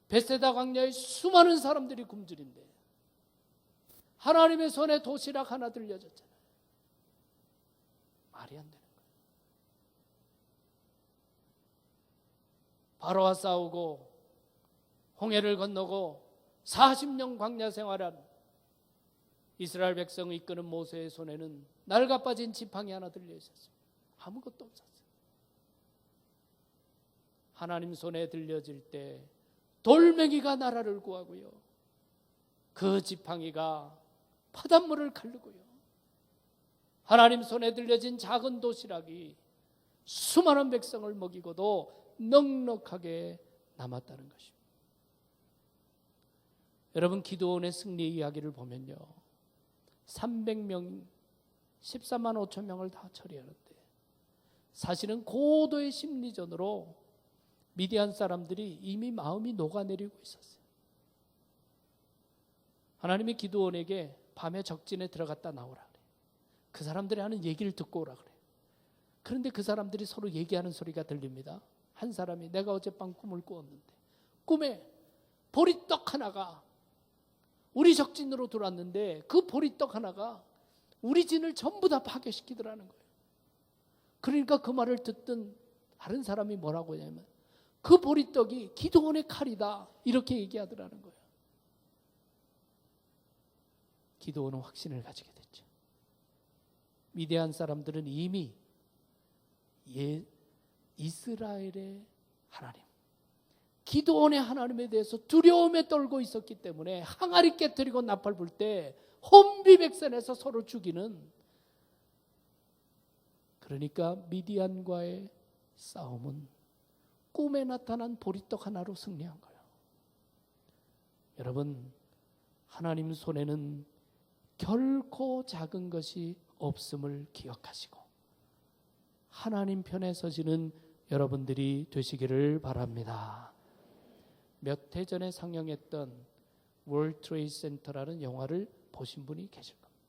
베세다 광야에 수많은 사람들이 굶주린데 하나님의 손에 도시락 하나 들려줬잖아요. 말이 안 되는 거예요. 바로와 싸우고 홍해를 건너고 40년 광야 생활한 이스라엘 백성을 이끄는 모세의 손에는 낡아 빠진 지팡이 하나 들려 있었어요. 아무것도 없었어요. 하나님 손에 들려질 때 돌멩이가 나라를 구하고요, 그 지팡이가 바닷물을 가르고요, 하나님 손에 들려진 작은 도시락이 수많은 백성을 먹이고도 넉넉하게 남았다는 것입니다. 여러분 기드온의 승리 이야기를 보면요, 300명 14만 5천 명을 다 처리하는데 사실은 고도의 심리전으로 미디안 사람들이 이미 마음이 녹아내리고 있었어요. 하나님이 기드온에게 밤에 적진에 들어갔다 나오라 그래. 그 사람들이 하는 얘기를 듣고 오라 그래. 그런데 그 사람들이 서로 얘기하는 소리가 들립니다. 한 사람이 내가 어젯밤 꿈을 꾸었는데 꿈에 보리떡 하나가 우리 적진으로 들어왔는데 그 보리떡 하나가 우리 진을 전부 다 파괴시키더라는 거예요. 그러니까 그 말을 듣던 다른 사람이 뭐라고 하냐면 그 보리떡이 기드온의 칼이다 이렇게 얘기하더라는 거예요. 기드온은 확신을 가지게 됐죠. 미디안 사람들은 이미 이스라엘의 하나님, 기드온의 하나님에 대해서 두려움에 떨고 있었기 때문에 항아리 깨뜨리고 나팔 불 때 혼비백산에서 서로 죽이는, 그러니까 미디안과의 싸움은 꿈에 나타난 보리떡 하나로 승리한 거예요. 여러분, 하나님 손에는 결코 작은 것이 없음을 기억하시고 하나님 편에 서시는 여러분들이 되시기를 바랍니다. 몇 해 전에 상영했던 월드 트레이드 센터라는 영화를 보신 분이 계실 겁니다.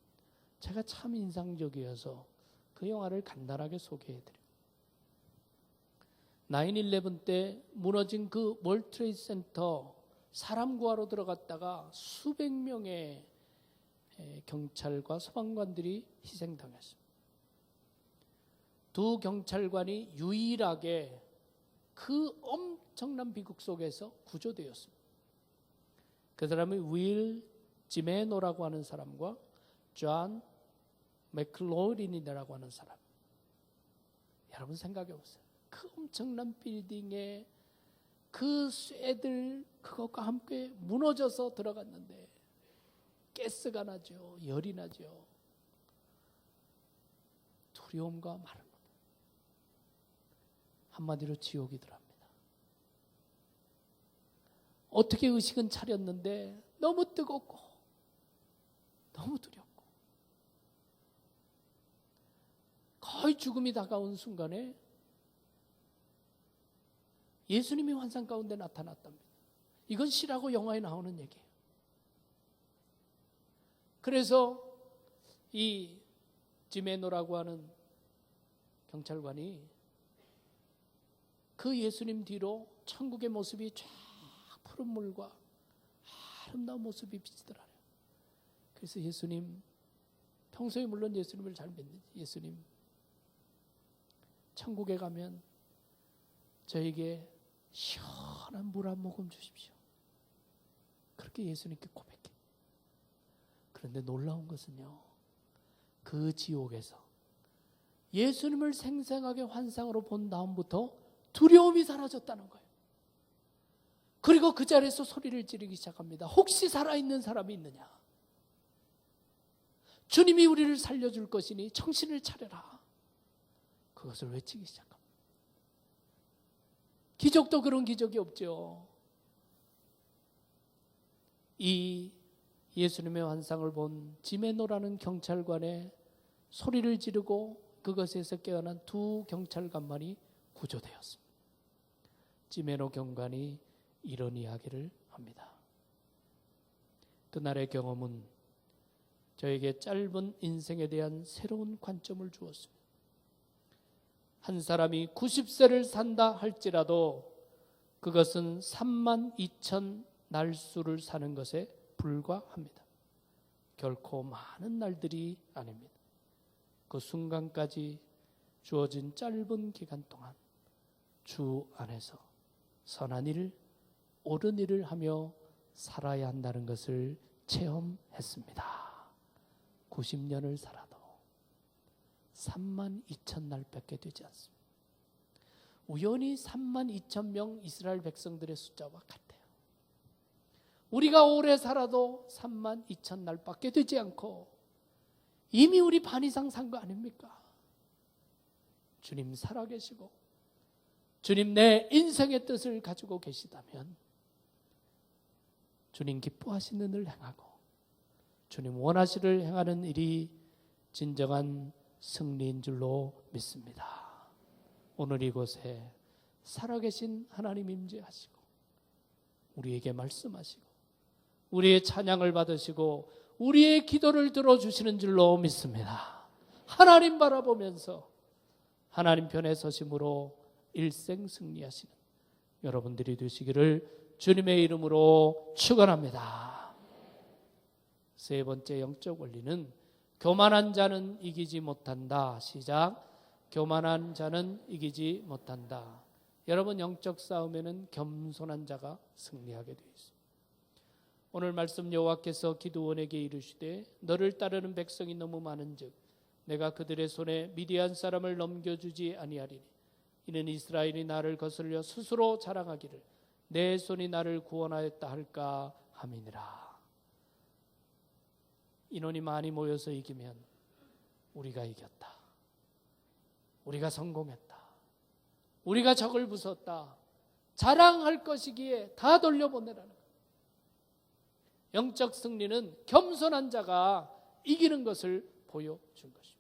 제가 참 인상적이어서 그 영화를 간단하게 소개해드려요. 9/11 때 무너진 그 월드 트레이드 센터 사람 구하러 들어갔다가 수백 명의 경찰과 소방관들이 희생당했습니다. 두 경찰관이 유일하게 그 엄청난 비극 속에서 구조되었습니다. 그 사람이 윌 지메노라고 하는 사람과 존 맥클로린이라고 하는 사람. 여러분 생각해 보세요. 그 엄청난 빌딩에 그 쇠들 그것과 함께 무너져서 들어갔는데 가스가 나죠. 열이 나죠. 두려움과 말을 못해요. 한마디로 지옥이더랍니다. 어떻게 의식은 차렸는데 너무 뜨겁고 너무 두렵고 거의 죽음이 다가온 순간에 예수님이 환상 가운데 나타났답니다. 이건 시라고 영화에 나오는 얘기예요. 그래서 이 지메노라고 하는 경찰관이 그 예수님 뒤로 천국의 모습이 쫙 푸른 물과 아름다운 모습이 비치더라고요. 그래서 예수님, 평소에 물론 예수님을 잘 믿는 예수님, 천국에 가면 저에게 시원한 물 한 모금 주십시오. 그렇게 예수님께 고백해. 그런데 놀라운 것은요, 그 지옥에서 예수님을 생생하게 환상으로 본 다음부터 두려움이 사라졌다는 거예요. 그리고 그 자리에서 소리를 지르기 시작합니다. 혹시 살아있는 사람이 있느냐? 주님이 우리를 살려줄 것이니 정신을 차려라. 그것을 외치기 시작합니다. 기적도 그런 기적이 없죠. 이 예수님의 환상을 본 지메노라는 경찰관의 소리를 지르고 그것에서 깨어난 두 경찰관만이 구조되었습니다. 지메노 경관이 이런 이야기를 합니다. 그날의 경험은 저에게 짧은 인생에 대한 새로운 관점을 주었습니다. 한 사람이 90세를 산다 할지라도 그것은 32,000 날수를 사는 것에 불과합니다. 결코 많은 날들이 아닙니다. 그 순간까지 주어진 짧은 기간 동안 주 안에서 선한 일, 옳은 일을 하며 살아야 한다는 것을 체험했습니다. 90년을 살아도 32,000날밖에 되지 않습니다. 우연히 32,000명 이스라엘 백성들의 숫자와 같아요. 우리가 오래 살아도 32,000날밖에 되지 않고 이미 우리 반 이상 산 거 아닙니까? 주님 살아계시고 주님 내 인생의 뜻을 가지고 계시다면 주님 기뻐하시는 일을 행하고 주님 원하시를 행하는 일이 진정한 승리인 줄로 믿습니다. 오늘 이곳에 살아계신 하나님 임재하시고 우리에게 말씀하시고 우리의 찬양을 받으시고 우리의 기도를 들어주시는 줄로 믿습니다. 하나님 바라보면서 하나님 편에 서심으로 일생 승리하시는 여러분들이 되시기를 주님의 이름으로 축원합니다. 세 번째 영적 원리는 교만한 자는 이기지 못한다. 시작. 교만한 자는 이기지 못한다. 여러분, 영적 싸움에는 겸손한 자가 승리하게 되어 있습니다. 오늘 말씀 여호와께서 기드온에게 이르시되 너를 따르는 백성이 너무 많은즉 내가 그들의 손에 미디안 사람을 넘겨주지 아니하리니 이는 이스라엘이 나를 거슬려 스스로 자랑하기를 내 손이 나를 구원하였다 할까 함이니라. 인원이 많이 모여서 이기면 우리가 이겼다, 우리가 성공했다, 우리가 적을 부쉈다, 자랑할 것이기에 다 돌려보내라는 거예요. 영적 승리는 겸손한 자가 이기는 것을 보여준 것입니다.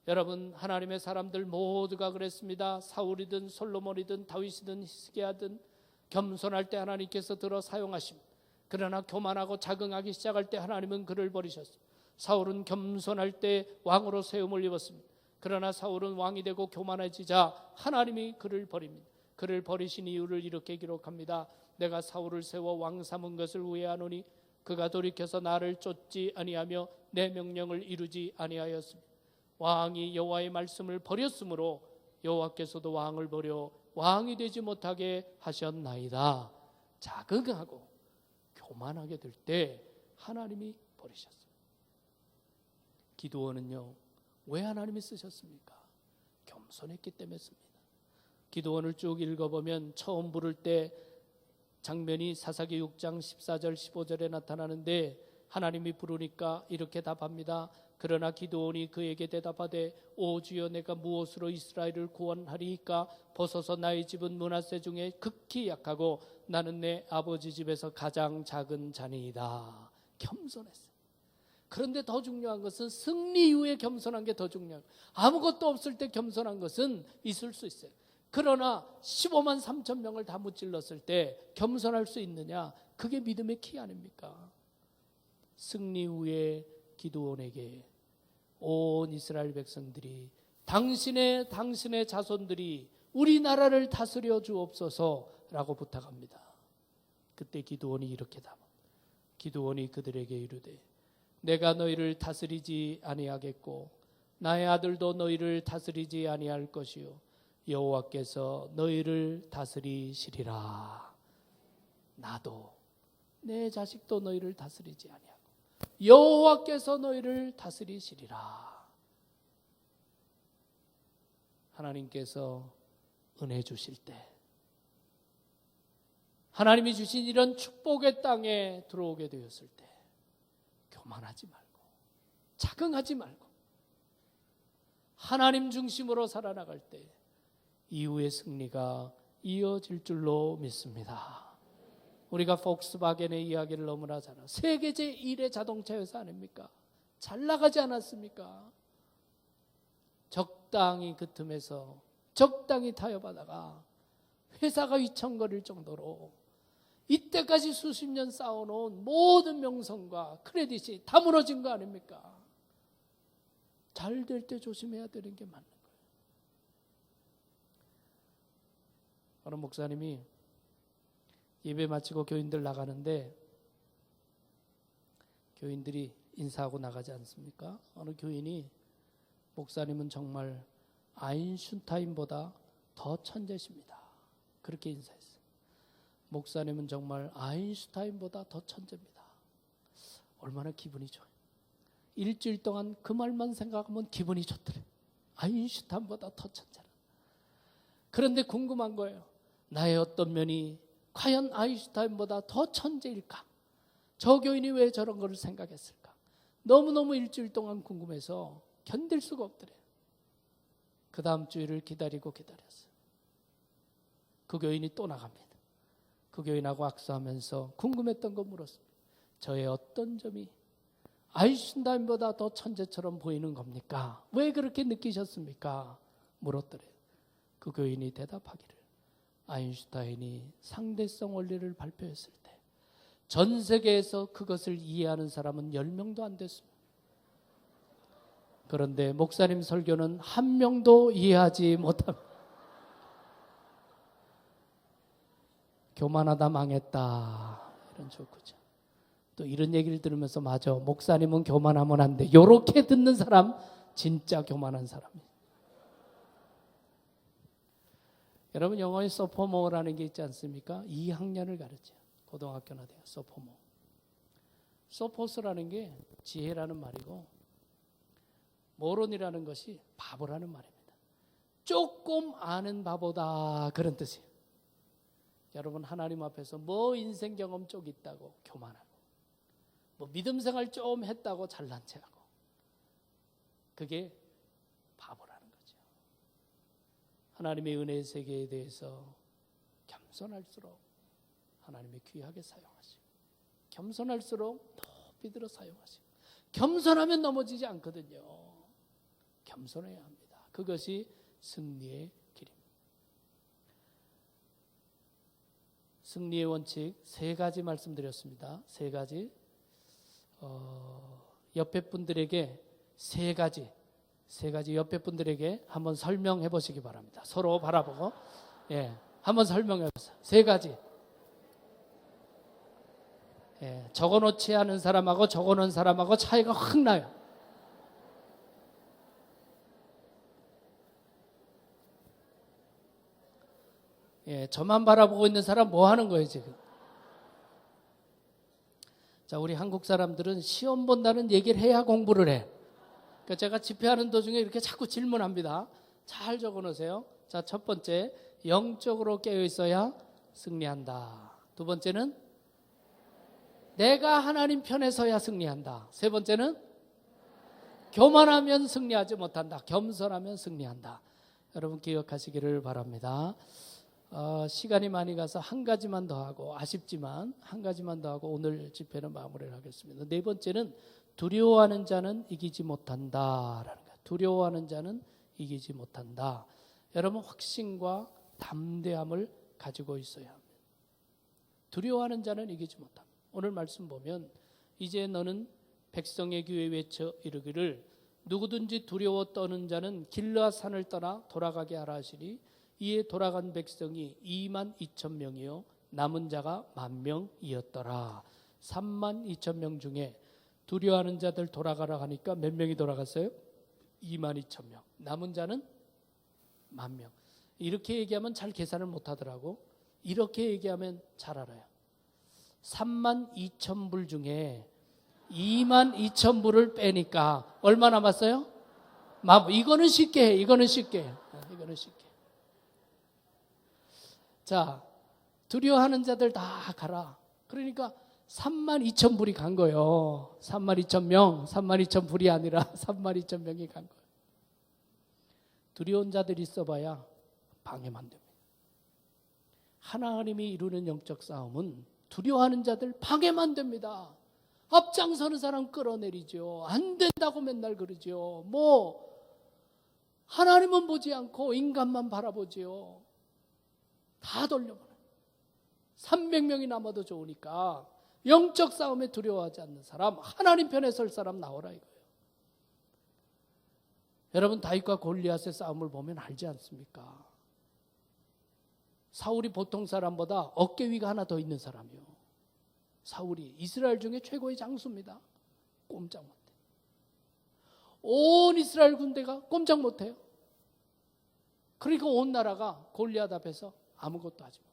여러분, 하나님의 사람들 모두가 그랬습니다. 사울이든 솔로몬이든 다윗이든 히스기야든 겸손할 때 하나님께서 들어 사용하십니다. 그러나 교만하고 자긍하기 시작할 때 하나님은 그를 버리셨습니다. 사울은 겸손할 때 왕으로 세움을 입었습니다. 그러나 사울은 왕이 되고 교만해지자 하나님이 그를 버립니다. 그를 버리신 이유를 이렇게 기록합니다. 내가 사울을 세워 왕 삼은 것을 후회하노니 그가 돌이켜서 나를 쫓지 아니하며 내 명령을 이루지 아니하였습니다. 왕이 여호와의 말씀을 버렸으므로 여호와께서도 왕을 버려 왕이 되지 못하게 하셨나이다. 자긍하고 교만하게 될 때 하나님이 버리셨어요. 기드온은요, 왜 하나님이 쓰셨습니까? 겸손했기 때문이었습니다. 기드온을 쭉 읽어보면 처음 부를 때 장면이 사사기 6장 14절 15절에 나타나는데 하나님이 부르니까 이렇게 답합니다. 그러나 기드온이 그에게 대답하되 오 주여 내가 무엇으로 이스라엘을 구원하리이까? 벗어서 나의 집은 므낫세 중에 극히 약하고 나는 내 아버지 집에서 가장 작은 자니이다. 겸손했어요. 그런데 더 중요한 것은 승리 이후에 겸손한 게 더 중요해요. 아무것도 없을 때 겸손한 것은 있을 수 있어요. 그러나 15만 3천 명을 다 무찔렀을 때 겸손할 수 있느냐? 그게 믿음의 키 아닙니까? 승리 후에 기드온에게 온 이스라엘 백성들이 당신의 자손들이 우리나라를 다스려 주옵소서라고 부탁합니다. 그때 기드온이 이렇게 답합니다. 기드온이 그들에게 이르되 내가 너희를 다스리지 아니하겠고 나의 아들도 너희를 다스리지 아니할 것이요 여호와께서 너희를 다스리시리라. 나도 내 자식도 너희를 다스리지 아니하고 여호와께서 너희를 다스리시리라. 하나님께서 은혜 주실 때, 하나님이 주신 이런 축복의 땅에 들어오게 되었을 때 교만하지 말고 자긍하지 말고 하나님 중심으로 살아나갈 때 이후의 승리가 이어질 줄로 믿습니다. 우리가 폭스바겐의 이야기를 너무나 잘 알아요. 세계 제1의 자동차 회사 아닙니까? 잘 나가지 않았습니까? 적당히 그 틈에서 적당히 타협하다가 회사가 휘청거릴 정도로 이때까지 수십 년 쌓아놓은 모든 명성과 크레딧이 다 무너진 거 아닙니까? 잘 될 때 조심해야 되는 게 맞는 거예요. 어느 목사님이 예배 마치고 교인들 나가는데 교인들이 인사하고 나가지 않습니까? 어느 교인이 목사님은 정말 아인슈타인보다 더 천재십니다. 그렇게 인사했어요. 목사님은 정말 아인슈타인보다 더 천재입니다. 얼마나 기분이 좋아요. 일주일 동안 그 말만 생각하면 기분이 좋더래요. 아인슈타인보다 더 천재라. 그런데 궁금한 거예요. 나의 어떤 면이 과연 아인슈타인보다 더 천재일까? 저 교인이 왜 저런 걸 생각했을까? 너무너무 일주일 동안 궁금해서 견딜 수가 없더래요. 그 다음 주일을 기다렸어요. 그 교인이 또 나갑니다. 그 교인하고 악수하면서 궁금했던 거 물었습니다. 저의 어떤 점이 아인슈타인보다 더 천재처럼 보이는 겁니까? 왜 그렇게 느끼셨습니까? 물었더래요. 그 교인이 대답하기를 아인슈타인이 상대성 원리를 발표했을 때 전 세계에서 그것을 이해하는 사람은 10명도 안 됐습니다. 그런데 목사님 설교는 한 명도 이해하지 못합니다. 교만하다 망했다. 이런 조크죠. 또 이런 얘기를 들으면서 맞아. 목사님은 교만하면 안 돼. 이렇게 듣는 사람 진짜 교만한 사람이에요. 여러분 영어에 소포모라는 게 있지 않습니까? 2학년을 가르쳐요. 고등학교나 대학 소포모. 소포스라는 게 지혜라는 말이고 모론이라는 것이 바보라는 말입니다. 조금 아는 바보다 그런 뜻이에요. 여러분 하나님 앞에서 뭐 인생 경험 쪽 있다고 교만하고 뭐 믿음 생활 좀 했다고 잘난 체하고 그게 바보라는 거죠. 하나님의 은혜의 세계에 대해서 겸손할수록 하나님이 귀하게 사용하시고 겸손할수록 높이 들어 사용하시고 겸손하면 넘어지지 않거든요. 겸손해야 합니다. 그것이 승리의 길입니다. 승리의 원칙 세 가지 말씀드렸습니다. 세 가지. 옆에 분들에게 세 가지 옆에 분들에게 한번 설명해 보시기 바랍니다. 서로 바라보고 한번 설명해 보세요. 세 가지. 적어놓지 않은 사람하고 적어놓은 사람하고 차이가 확 나요. 저만 바라보고 있는 사람 뭐 하는 거예요 지금? 자, 우리 한국 사람들은 시험 본다는 얘기를 해야 공부를 해. 그러니까 제가 집회하는 도중에 이렇게 자꾸 질문합니다. 잘 적어놓으세요. 자, 첫 번째, 영적으로 깨어 있어야 승리한다. 두 번째는 내가 하나님 편에 서야 승리한다. 세 번째는 교만하면 승리하지 못한다. 겸손하면 승리한다. 여러분 기억하시기를 바랍니다. 시간이 많이 가서 한 가지만 더 하고 아쉽지만 한 가지만 더 하고 오늘 집회는 마무리를 하겠습니다. 네 번째는 두려워하는 자는 이기지 못한다라는 거예요. 두려워하는 자는 이기지 못한다. 여러분 확신과 담대함을 가지고 있어야 합니다. 두려워하는 자는 이기지 못한다. 오늘 말씀 보면 이제 너는 백성의 귀에 외쳐 이르기를 누구든지 두려워 떠는 자는 길르앗 산을 떠나 돌아가게 하라 하시니 이에 돌아간 백성이 2만 2천 명이요 남은 자가 10,000명이었더라. 3만 2천 명 중에 두려워하는 자들 돌아가라 하니까 몇 명이 돌아갔어요? 2만 2천 명. 남은 자는 10,000명. 이렇게 얘기하면 잘 계산을 못하더라고. 이렇게 얘기하면 잘 알아요. 3만 2천 불 중에 2만 2천 불을 빼니까 얼마 남았어요? 이거는 쉽게 해. 이거는 쉽게 해. 이거는 쉽게. 자, 두려워하는 자들 다 가라. 그러니까 3만 2천 불이 간 거예요. 3만 2천 명, 3만 2천 불이 아니라 3만 2천 명이 간 거예요. 두려운 자들이 있어봐야 방해만 됩니다. 하나님이 이루는 영적 싸움은 두려워하는 자들 방해만 됩니다. 앞장서는 사람 끌어내리죠. 안 된다고 맨날 그러죠. 하나님은 보지 않고 인간만 바라보죠. 다 돌려보내요. 300명이 남아도 좋으니까 영적 싸움에 두려워하지 않는 사람, 하나님 편에 설 사람 나오라 이거예요. 여러분 다윗과 골리앗의 싸움을 보면 알지 않습니까? 사울이 보통 사람보다 어깨 위가 하나 더 있는 사람이요. 사울이 이스라엘 중에 최고의 장수입니다. 꼼짝 못해. 온 이스라엘 군대가 꼼짝 못해요. 그러니까 온 나라가 골리앗 앞에서 아무것도 하지 못해요.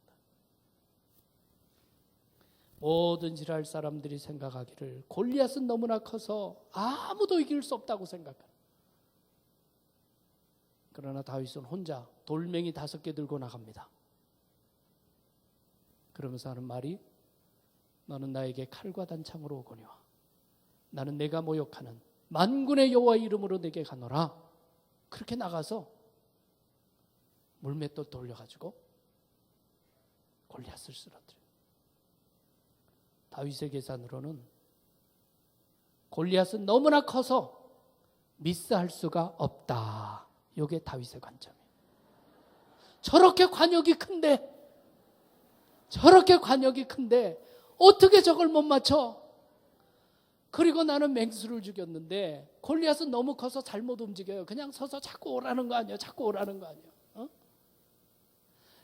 모든 이스라엘 사람들이 생각하기를 골리앗은 너무나 커서 아무도 이길 수 없다고 생각해요. 그러나 다윗은 혼자 돌멩이 5개 들고 나갑니다. 그러면서 하는 말이 너는 나에게 칼과 단창으로 오거니와 나는 내가 모욕하는 만군의 여호와의 이름으로 내게 가노라. 그렇게 나가서 물맷돌 돌려가지고 골리앗을 쓰러뜨려요. 다윗의 계산으로는 골리앗은 너무나 커서 미스할 수가 없다. 이게 다윗의 관점이에요. 저렇게 관역이 큰데 어떻게 저걸 못 맞춰? 그리고 나는 맹수를 죽였는데 골리앗은 너무 커서 잘못 움직여요. 그냥 서서 자꾸 오라는 거 아니에요.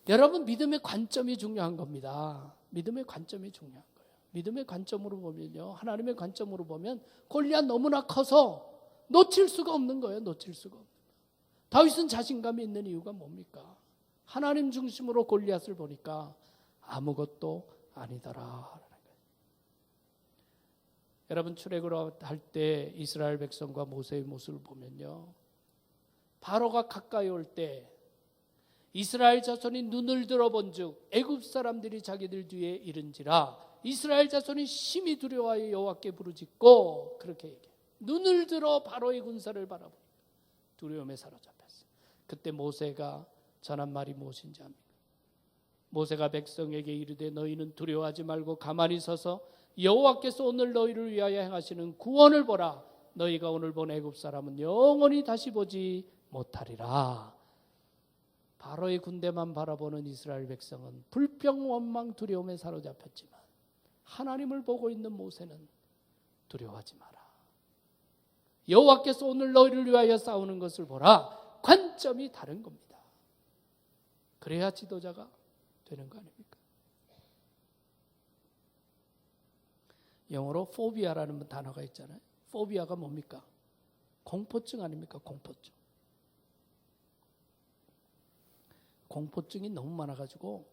여러분 믿음의 관점이 중요한 겁니다. 믿음의 관점이 중요한 거예요. 믿음의 관점으로 보면요. 하나님의 관점으로 보면 골리앗 너무나 커서 놓칠 수가 없는 거예요. 다윗은 자신감이 있는 이유가 뭡니까? 하나님 중심으로 골리앗을 보니까 아무것도 아니더라. 여러분 출애굽을 할 때 이스라엘 백성과 모세의 모습을 보면요. 바로가 가까이 올 때 이스라엘 자손이 눈을 들어본즉 애굽 사람들이 자기들 뒤에 이른지라 이스라엘 자손이 심히 두려워하여 여호와께 부르짖고 그렇게 얘기해요. 눈을 들어 바로의 군사를 바라보니까 두려움에 사로잡혔어요. 그때 모세가 전한 말이 무엇인지 압니까? 모세가 백성에게 이르되 너희는 두려워하지 말고 가만히 서서 여호와께서 오늘 너희를 위하여 행하시는 구원을 보라. 너희가 오늘 본 애굽 사람은 영원히 다시 보지 못하리라. 바로의 군대만 바라보는 이스라엘 백성은 불평, 원망, 두려움에 사로잡혔지만 하나님을 보고 있는 모세는 두려워하지 마라. 여호와께서 오늘 너희를 위하여 싸우는 것을 보라. 관점이 다른 겁니다. 그래야 지도자가 되는 거 아닙니까? 영어로 포비아라는 단어가 있잖아요. 포비아가 뭡니까? 공포증 아닙니까? 공포증. 공포증이 너무 많아가지고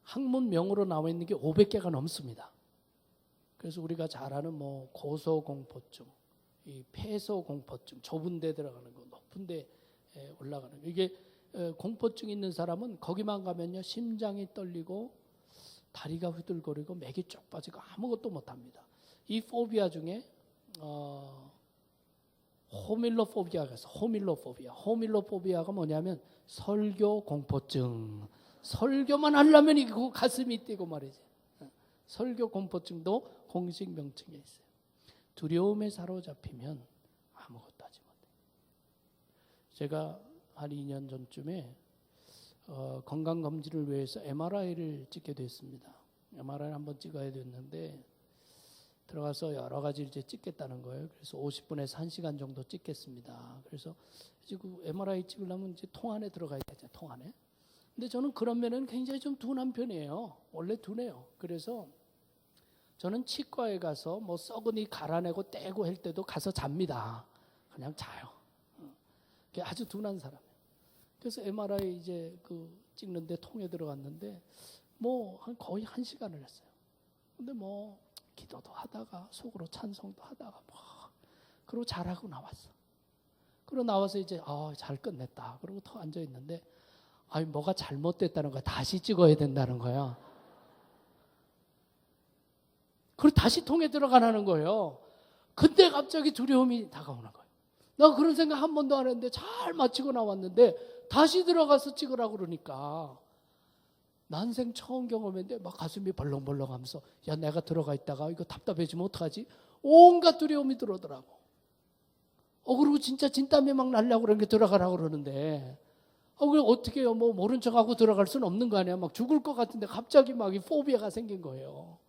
학문명으로 나와 있는 게 500개가 넘습니다. 그래서 우리가 잘 아는 뭐 고소공포증, 이 폐소공포증, 좁은 데 들어가는 거, 높은 데 올라가는 거. 이게 공포증 있는 사람은 거기만 가면요 심장이 떨리고 다리가 후들거리고 맥이 쭉 빠지고 아무것도 못합니다. 이 포비아 중에 호밀로포비아가 있어. 호밀로포비아가 뭐냐면 설교 공포증. 설교만 하려면 이거 가슴이 뛰고 말이지. 설교 공포증도 공식 명칭에 있어요. 두려움에 사로잡히면 아무것도 하지 못해요. 제가 한 2년 전쯤에 건강검진을 위해서 MRI를 찍게 됐습니다. MRI를 한번 찍어야 됐는데 들어가서 여러 가지 이제 찍겠다는 거예요. 그래서 50분에서 1시간 정도 찍겠습니다. 그래서 지금 MRI 찍으려면 이제 통 안에 들어가야 되죠. 통 안에. 근데 저는 그런 면은 굉장히 좀 둔한 편이에요. 원래 둔해요. 그래서 저는 치과에 가서 뭐 썩은이 갈아내고 떼고 할 때도 가서 잡니다. 그냥 자요. 아주 둔한 사람이에요. 그래서 MRI 이제 찍는데 통에 들어갔는데 뭐 거의 1시간을 했어요. 근데 뭐 기도도 하다가 속으로 찬송도 하다가 뭐 그러고 잘하고 나왔어. 그러고 나와서 이제 잘 끝냈다. 그러고 더 앉아 있는데 뭐가 잘못됐다는 거야. 다시 찍어야 된다는 거야. 그리고 다시 통에 들어가라는 거예요. 근데 갑자기 두려움이 다가오는 거예요. 나 그런 생각 한 번도 안 했는데 잘 마치고 나왔는데 다시 들어가서 찍으라고 그러니까 난생 처음 경험인데 막 가슴이 벌렁벌렁하면서 야 내가 들어가 있다가 이거 답답해지면 어떡하지? 온갖 두려움이 들어오더라고. 그리고 진짜 진땀이 막 날려고 그런 게 들어가라고 그러는데 그래 어떻게 해요? 뭐 모른 척하고 들어갈 수는 없는 거 아니야? 막 죽을 것 같은데 갑자기 막 이 포비아가 생긴 거예요.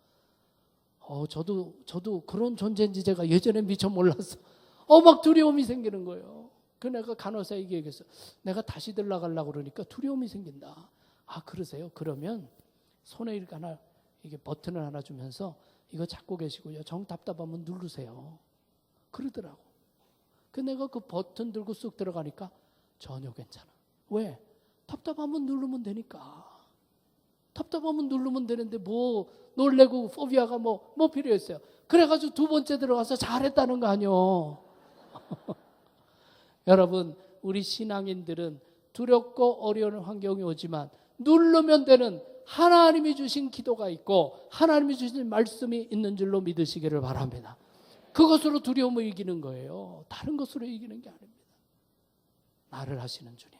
저도 그런 존재인지 제가 예전에 미처 몰랐어. 막 두려움이 생기는 거예요. 그 내가 간호사에게 얘기했어. 내가 다시 들어가려고 그러니까 두려움이 생긴다. 그러세요? 그러면 손에 이게 버튼을 하나 주면서 이거 잡고 계시고요. 정 답답하면 누르세요. 그러더라고. 그 내가 그 버튼 들고 쑥 들어가니까 전혀 괜찮아. 왜? 답답하면 누르면 되니까. 답답하면 누르면 되는데 뭐 놀래고 포비아가 뭐 필요했어요. 그래가지고 2번째 들어가서 잘했다는 거 아니요. 여러분 우리 신앙인들은 두렵고 어려운 환경이 오지만 누르면 되는 하나님이 주신 기도가 있고 하나님이 주신 말씀이 있는 줄로 믿으시기를 바랍니다. 그것으로 두려움을 이기는 거예요. 다른 것으로 이기는 게 아닙니다. 나를 하시는 주님,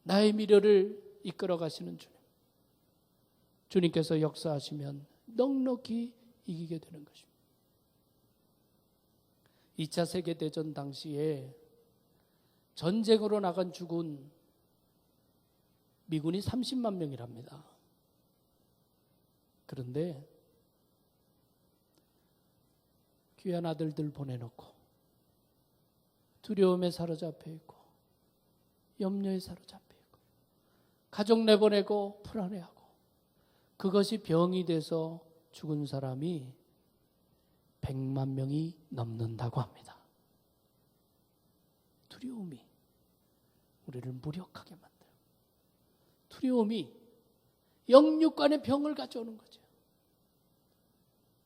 나의 미래를 이끌어 가시는 주님, 주님께서 역사하시면 넉넉히 이기게 되는 것입니다. 2차 세계대전 당시에 전쟁으로 나간 죽은 미군이 30만 명이랍니다. 그런데 귀한 아들들 보내놓고 두려움에 사로잡혀 있고 염려에 사로잡혀 있고 가족 내보내고 불안해하고 그것이 병이 돼서 죽은 사람이 100만 명이 넘는다고 합니다. 두려움이 우리를 무력하게 만들어요. 두려움이 영육간의 병을 가져오는 거죠.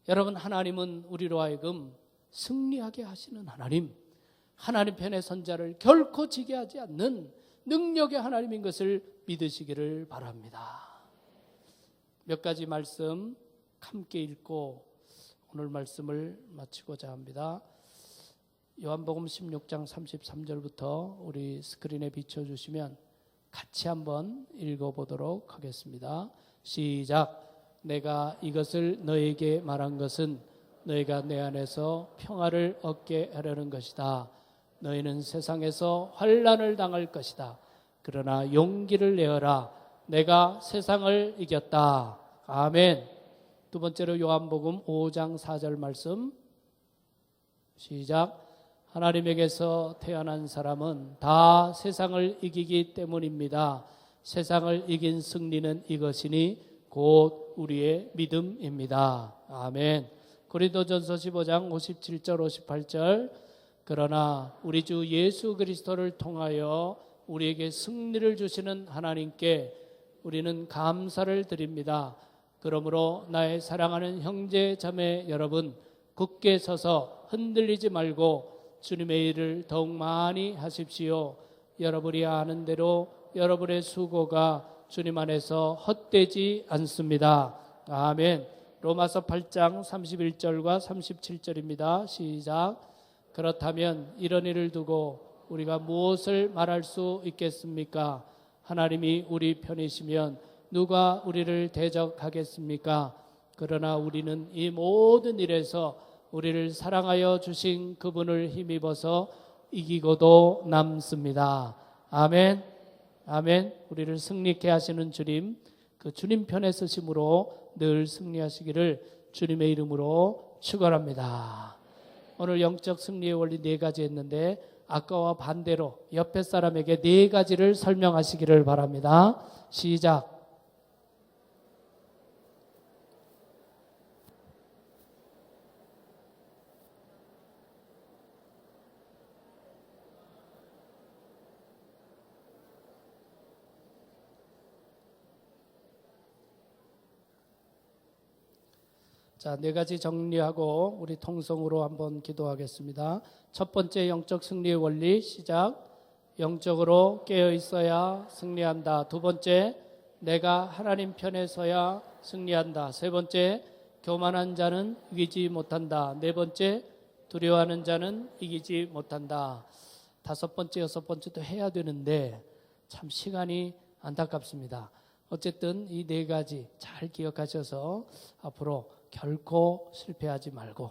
여러분 하나님은 우리로 하여금 승리하게 하시는 하나님, 하나님 편의 선자를 결코 지게 하지 않는 능력의 하나님인 것을 믿으시기를 바랍니다. 몇 가지 말씀 함께 읽고 오늘 말씀을 마치고자 합니다. 요한복음 16장 33절부터 우리 스크린에 비춰주시면 같이 한번 읽어보도록 하겠습니다. 시작. 내가 이것을 너에게 말한 것은 너희가 내 안에서 평화를 얻게 하려는 것이다. 너희는 세상에서 환난을 당할 것이다. 그러나 용기를 내어라. 내가 세상을 이겼다. 아멘. 두 번째로 요한복음 5장 4절 말씀. 시작. 하나님에게서 태어난 사람은 다 세상을 이기기 때문입니다. 세상을 이긴 승리는 이것이니 곧 우리의 믿음입니다. 아멘. 고린도전서 15장 57절 58절. 그러나 우리 주 예수 그리스도를 통하여 우리에게 승리를 주시는 하나님께 우리는 감사를 드립니다. 그러므로 나의 사랑하는 형제 자매 여러분, 굳게 서서 흔들리지 말고 주님의 일을 더욱 많이 하십시오. 여러분이 아는 대로 여러분의 수고가 주님 안에서 헛되지 않습니다. 아멘. 로마서 8장 31절과 37절입니다. 시작. 그렇다면 이런 일을 두고 우리가 무엇을 말할 수 있겠습니까? 하나님이 우리 편이시면 누가 우리를 대적하겠습니까? 그러나 우리는 이 모든 일에서 우리를 사랑하여 주신 그분을 힘입어서 이기고도 남습니다. 아멘. 아멘. 우리를 승리케 하시는 주님, 그 주님 편에 서심으로 늘 승리하시기를 주님의 이름으로 축원합니다. 오늘 영적 승리의 원리 4가지 했는데 아까와 반대로 옆에 사람에게 4가지를 설명하시기를 바랍니다. 시작. 자, 4가지 정리하고 우리 통성으로 한번 기도하겠습니다. 첫 번째 영적 승리의 원리 시작. 영적으로 깨어 있어야 승리한다. 두 번째, 내가 하나님 편에 서야 승리한다. 세 번째, 교만한 자는 이기지 못한다. 네 번째, 두려워하는 자는 이기지 못한다. 다섯 번째, 여섯 번째도 해야 되는데 참 시간이 안타깝습니다. 어쨌든 이 4가지 잘 기억하셔서 앞으로 결코 실패하지 말고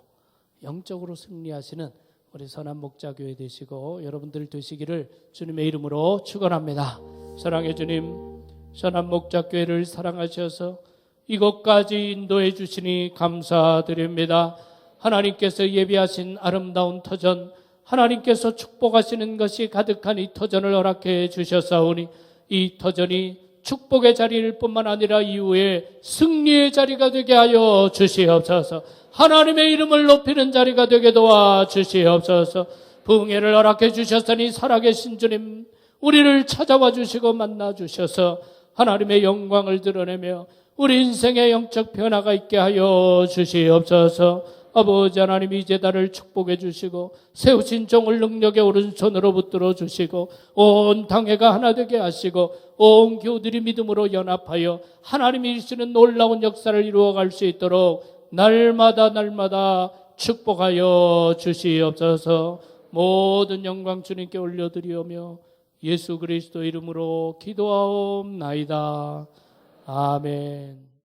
영적으로 승리하시는 우리 선한 목자교회 되시고 여러분들 되시기를 주님의 이름으로 축원합니다. 사랑의 주님, 선한 목자교회를 사랑하셔서 이곳까지 인도해 주시니 감사드립니다. 하나님께서 예비하신 아름다운 터전, 하나님께서 축복하시는 것이 가득한 이 터전을 허락해 주셨사오니 이 터전이 축복의 자리일 뿐만 아니라 이후에 승리의 자리가 되게 하여 주시옵소서. 하나님의 이름을 높이는 자리가 되게 도와 주시옵소서. 부흥회를 허락해 주셨으니 살아계신 주님, 우리를 찾아와 주시고 만나 주셔서 하나님의 영광을 드러내며 우리 인생의 영적 변화가 있게 하여 주시옵소서. 아버지 하나님, 이 제단을 축복해 주시고 세우신 종을 능력의 오른손으로 붙들어 주시고 온 당회가 하나 되게 하시고 온 교우들이 믿음으로 연합하여 하나님이 이루시는 놀라운 역사를 이루어갈 수 있도록 날마다 축복하여 주시옵소서. 모든 영광 주님께 올려드리오며 예수 그리스도 이름으로 기도하옵나이다. 아멘.